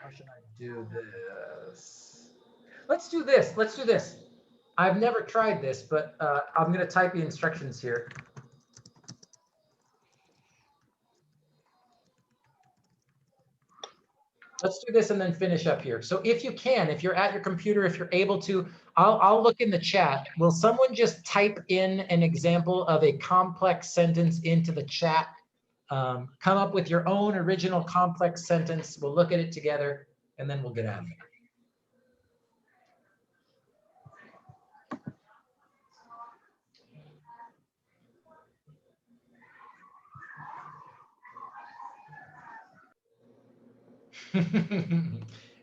How should I do this? Let's do this. I've never tried this, but I'm going to type the instructions here. Let's do this and then finish up here. So if you can, if you're at your computer, if you're able to, I'll look in the chat. Will someone just type in an example of a complex sentence into the chat? Come up with your own original complex sentence. We'll look at it together and then we'll get out of here.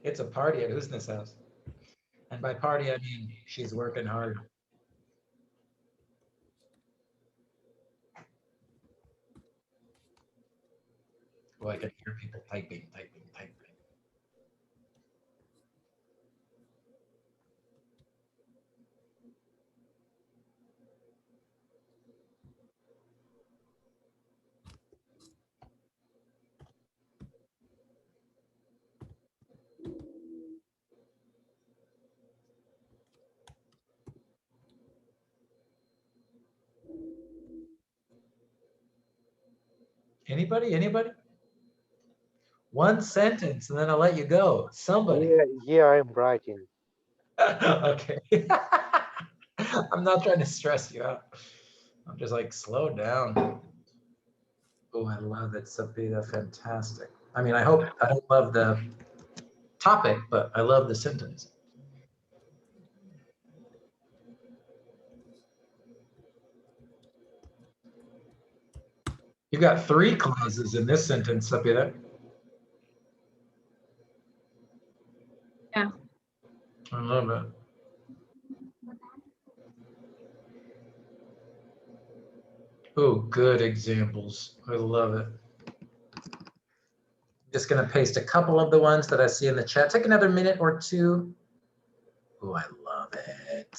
It's a party at Usna's house. And by party, I mean she's working hard. Oh, I can hear people typing. Anybody? One sentence and then I'll let you go. Somebody. Yeah, I'm writing. Okay. I'm not trying to stress you out. I'm just like, slow down. Oh, I love it, Sapita. Fantastic. I mean, I don't love the topic, but I love the sentence. You got 3 clauses in this sentence, Sapita. Yeah. I love it. Oh, good examples. I love it. Just going to paste a couple of the ones that I see in the chat. Take another minute or 2. Oh, I love it.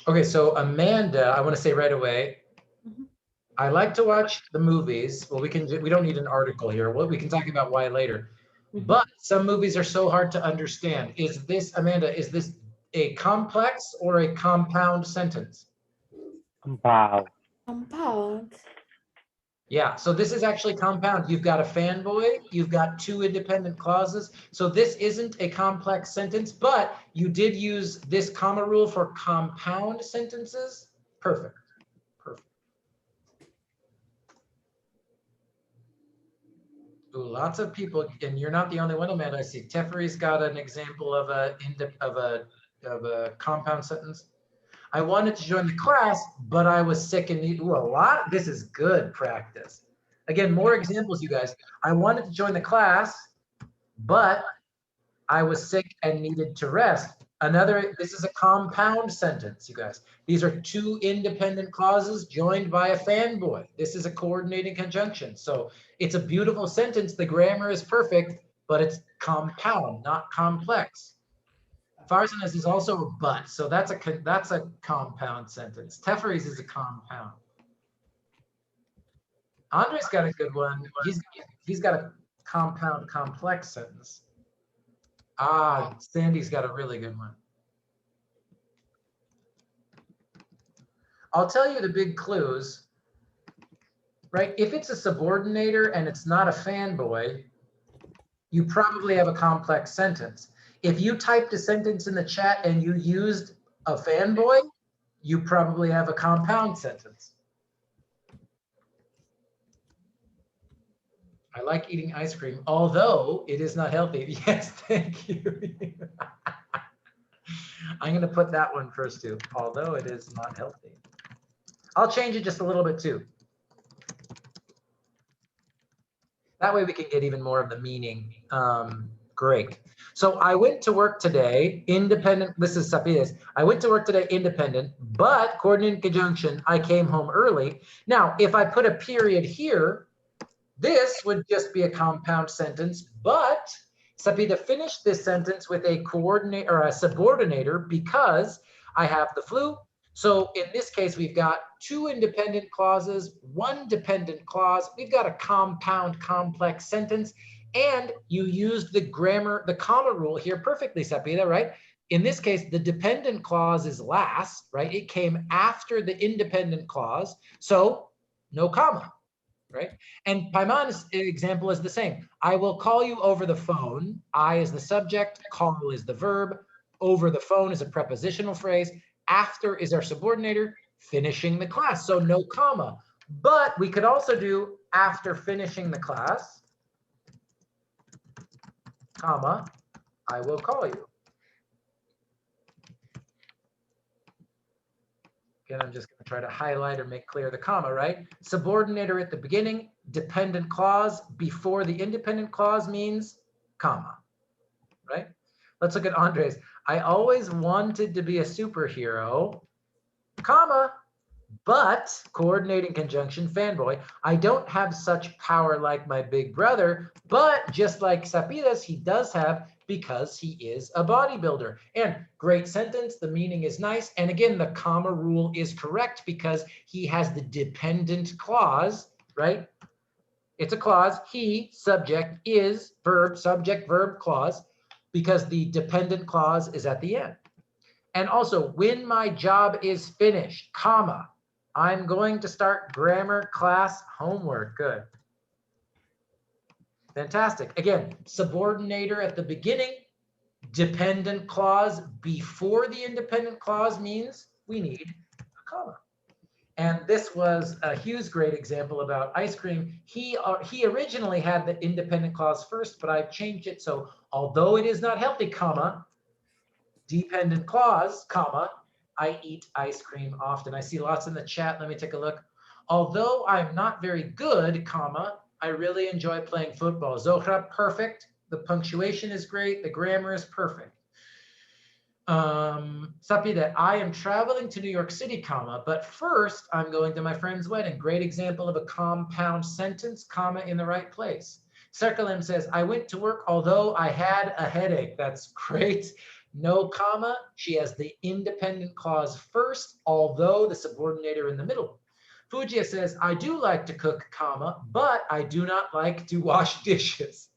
Okay, so Amanda, I want to say right away, I like to watch the movies. Well, we don't need an article here. Well, we can talk about why later. But some movies are so hard to understand. Is this, Amanda, is this a complex or a compound sentence? Compound. Compound. Yeah, so this is actually compound. You've got a fanboy, you've got two independent clauses. So this isn't a complex sentence, but you did use this comma rule for compound sentences. Perfect. Perfect. Ooh, lots of people, and you're not the only one, Amanda. I see Teferi's got an example of a compound sentence. I wanted to join the class, but I was sick and need, ooh, a lot. This is good practice. Again, more examples, you guys. I wanted to join the class, but I was sick and needed to rest. This is a compound sentence, you guys. These are two independent clauses joined by a fanboy. This is a coordinating conjunction. So it's a beautiful sentence. The grammar is perfect, but it's compound, not complex. Farsanas is also a but, so that's a compound sentence. Teferi's is a compound. Andre's got a good one. He's got a compound complex sentence. Ah, Sandy's got a really good one. I'll tell you the big clues, right? If it's a subordinator and it's not a fanboy, you probably have a complex sentence. If you typed a sentence in the chat and you used a fanboy, you probably have a compound sentence. I like eating ice cream, although it is not healthy. Yes, thank you. I'm going to put that one first too, although it is not healthy. I'll change it just a little bit too. That way we can get even more of the meaning. Great. So I went to work today, independent. This is Sapides. I went to work today independent, but coordinating conjunction, I came home early. Now, if I put a period here, this would just be a compound sentence, but Sapida finished this sentence with a coordinate or a subordinator because I have the flu. So in this case, we've got two independent clauses, one dependent clause. We've got a compound complex sentence, and you used the grammar, the comma rule here perfectly, Sapida, right? In this case, the dependent clause is last, right? It came after the independent clause, so no comma. Right? And Paiman's example is the same. I will call you over the phone. I is the subject, call is the verb. Over the phone is a prepositional phrase. After is our subordinator, finishing the class. So no comma. But we could also do after finishing the class, comma, I will call you. Again, I'm just going to try to highlight or make clear the comma, right? Subordinator at the beginning, dependent clause before the independent clause means comma, right? Let's look at Andres. I always wanted to be a superhero, comma, but coordinating conjunction, fanboy. I don't have such power like my big brother, but just like Sapidas, he does have because he is a bodybuilder. And great sentence, the meaning is nice. And again, the comma rule is correct because he has the dependent clause, right? It's a clause, he, subject, is, verb, subject, verb, clause, because the dependent clause is at the end. And also, when my job is finished, comma, I'm going to start grammar class homework. Good. Fantastic. Again, subordinator at the beginning, dependent clause before the independent clause means we need a comma. And this was Hugh's great example about ice cream. He originally had the independent clause first, but I've changed it. So although it is not healthy, comma, dependent clause, comma, I eat ice cream often. I see lots in the chat. Let me take a look. Although I'm not very good, comma, I really enjoy playing football. Zohra, perfect. The punctuation is great. The grammar is perfect. Sapida, I am traveling to New York City, comma, but first I'm going to my friend's wedding. Great example of a compound sentence, comma in the right place. Serkalem says, I went to work although I had a headache. That's great. No comma, she has the independent clause first, although the subordinator in the middle. Fujia says, I do like to cook, comma, but I do not like to wash dishes.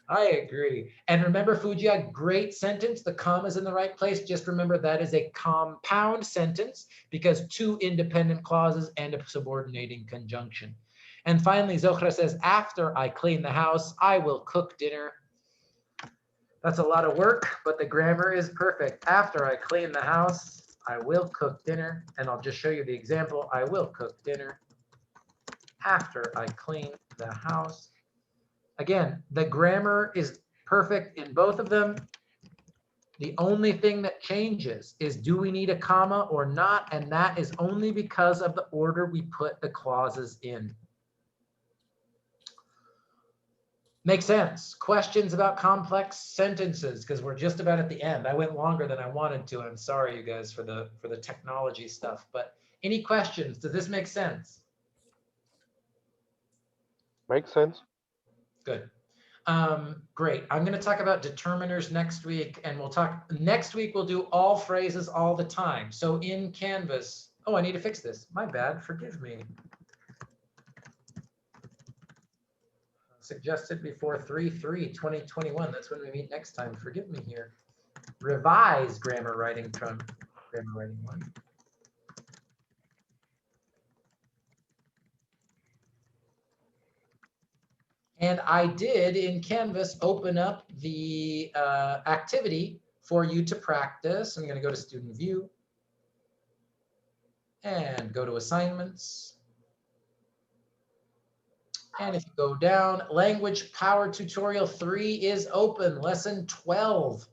I agree. And remember, Fujia, great sentence. The comma's in the right place. Just remember that is a compound sentence because two independent clauses and a subordinating conjunction. And finally, Zohra says, after I clean the house, I will cook dinner. That's a lot of work, but the grammar is perfect. After I clean the house, I will cook dinner. And I'll just show you the example. I will cook dinner after I clean the house. Again, the grammar is perfect in both of them. The only thing that changes is, do we need a comma or not? And that is only because of the order we put the clauses in. Makes sense. Questions about complex sentences? Because we're just about at the end. I went longer than I wanted to. I'm sorry, you guys, for the technology stuff. But any questions? Does this make sense? Makes sense. Good. Great. I'm going to talk about determiners next week, and next week we'll do all phrases all the time. So in Canvas, oh, I need to fix this. My bad. Forgive me. Suggested before 3/3/2021. That's when we meet next time. Forgive me here. Revise grammar writing from grammar writing 1. And I did in Canvas open up the activity for you to practice. I'm going to go to student view and go to assignments. And if you go down, language power tutorial 3 is open, lesson 12.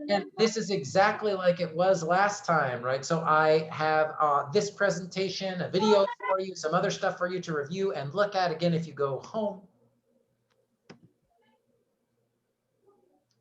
And this is exactly like it was last time, right? So I have this presentation, a video for you, some other stuff for you to review and look at. Again, if you go home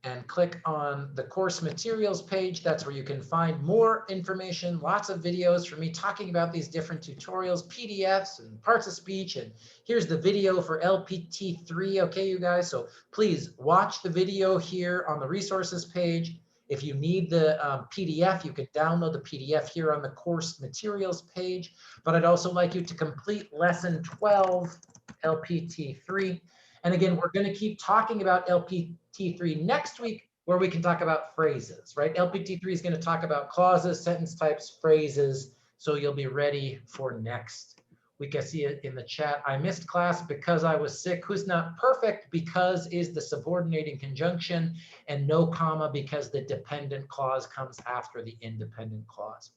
and click on the course materials page, that's where you can find more information, lots of videos from me talking about these different tutorials, PDFs and parts of speech. And here's the video for LPT3, okay, you guys? So please watch the video here on the resources page. If you need the PDF, you can download the PDF here on the course materials page. But I'd also like you to complete lesson 12, LPT3. And again, we're going to keep talking about LPT3 next week, where we can talk about phrases, right? LPT3 is going to talk about clauses, sentence types, phrases. So you'll be ready for next week. I see it in the chat. I missed class because I was sick. Who's not perfect? Because is the subordinating conjunction, and no comma because the dependent clause comes after the independent clause.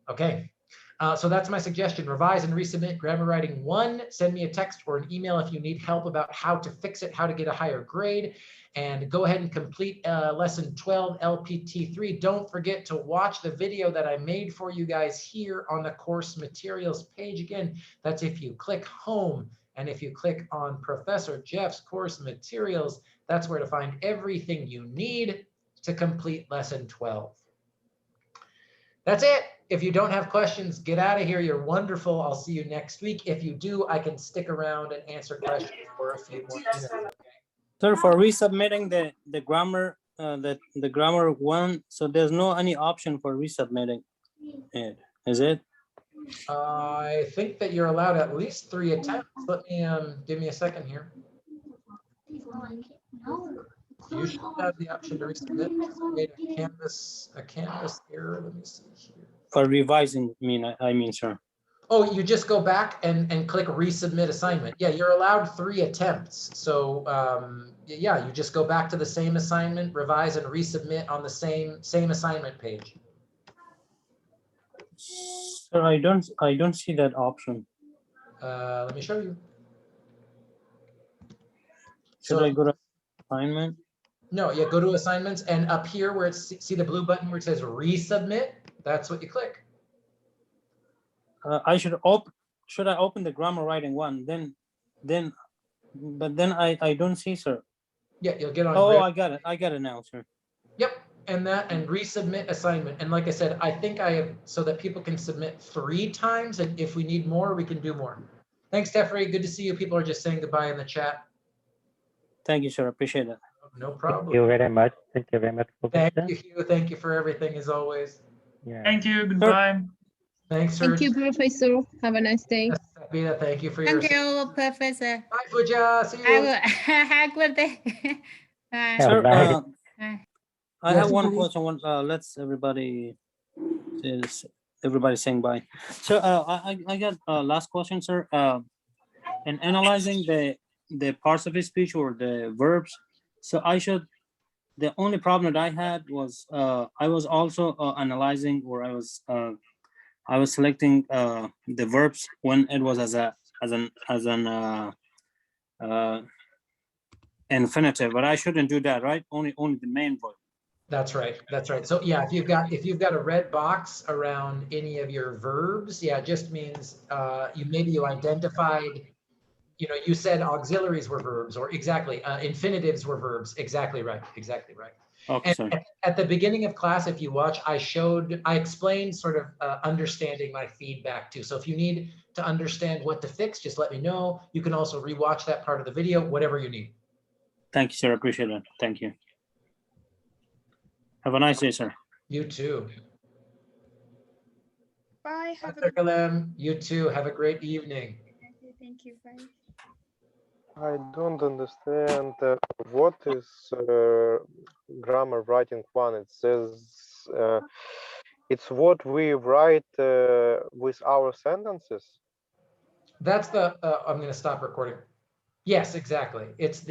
Okay. So that's my suggestion. Revise and resubmit grammar writing 1. Send me a text or an email if you need help about how to fix it, how to get a higher grade. And go ahead and complete lesson 12, LPT3. Don't forget to watch the video that I made for you guys here on the course materials page. Again, that's if you click home and if you click on Professor Jeff's course materials, that's where to find everything you need to complete lesson 12. That's it. If you don't have questions, get out of here. You're wonderful. I'll see you next week. If you do, I can stick around and answer questions for a few more minutes. Okay? Sir, for resubmitting the grammar the grammar 1, so there's no any option for resubmitting it, is it? I think that you're allowed at least 3 attempts. Let me give me a second here. You should have the option to resubmit. I made a canvas error. Let me see here. For revising, I mean, sir. Oh, you just go back and click resubmit assignment. Yeah, you're allowed 3 attempts. So yeah, you just go back to the same assignment, revise and resubmit on the same assignment page. Sir, I don't see that option. Let me show you. Should I go to assignment? No, yeah, go to assignments, and up here where it's, see the blue button where it says resubmit, that's what you click. Should I open the grammar writing 1? But then I don't see, sir. Yeah, you'll get on. Oh, I got it now, sir. Yep, and resubmit assignment. And like I said, I think I have so that people can submit 3 times, and if we need more, we can do more. Thanks, Tefri. Good to see you. People are just saying goodbye in the chat. Thank you, sir. Appreciate it. No Thank problem. you very much. Thank you very much, Thank Professor. you, Hugh. Thank you for everything as always. Yeah. Thank you. Goodbye. Thanks, Thank Serge. you, Professor. Have a nice day. Yes, Sabina, thank you for your. Thank you, Professor. Bye, Fuja. See I you. will have a good day. Bye. Sir, Bye. Bye. I Yes. have one question. Let's everybody saying bye. So I got last question, sir. In analyzing the parts of a speech or the verbs, so the only problem that I had was I was also analyzing, or I was selecting the verbs when it was as an infinitive, but I shouldn't do that, right? Only the main verb. That's right. That's right. So yeah, if you've got a red box around any of your verbs, yeah, it just means you identified, you said auxiliaries were verbs, or exactly, infinitives were verbs. Exactly right. Exactly right. Okay, And sorry. at the beginning of class, if you watch, I explained sort of understanding my feedback too. So if you need to understand what to fix, just let me know. You can also rewatch that part of the video, whatever you need. Thank you, sir. I appreciate that. Thank you. Have a nice day, sir. You too. Bye. Have a Dr. Kalem, you too. Have a great evening. thank you. Bye. I don't understand what is grammar writing one. It says it's what we write with our sentences. That's the, I'm going to stop recording. Yes, exactly. It's the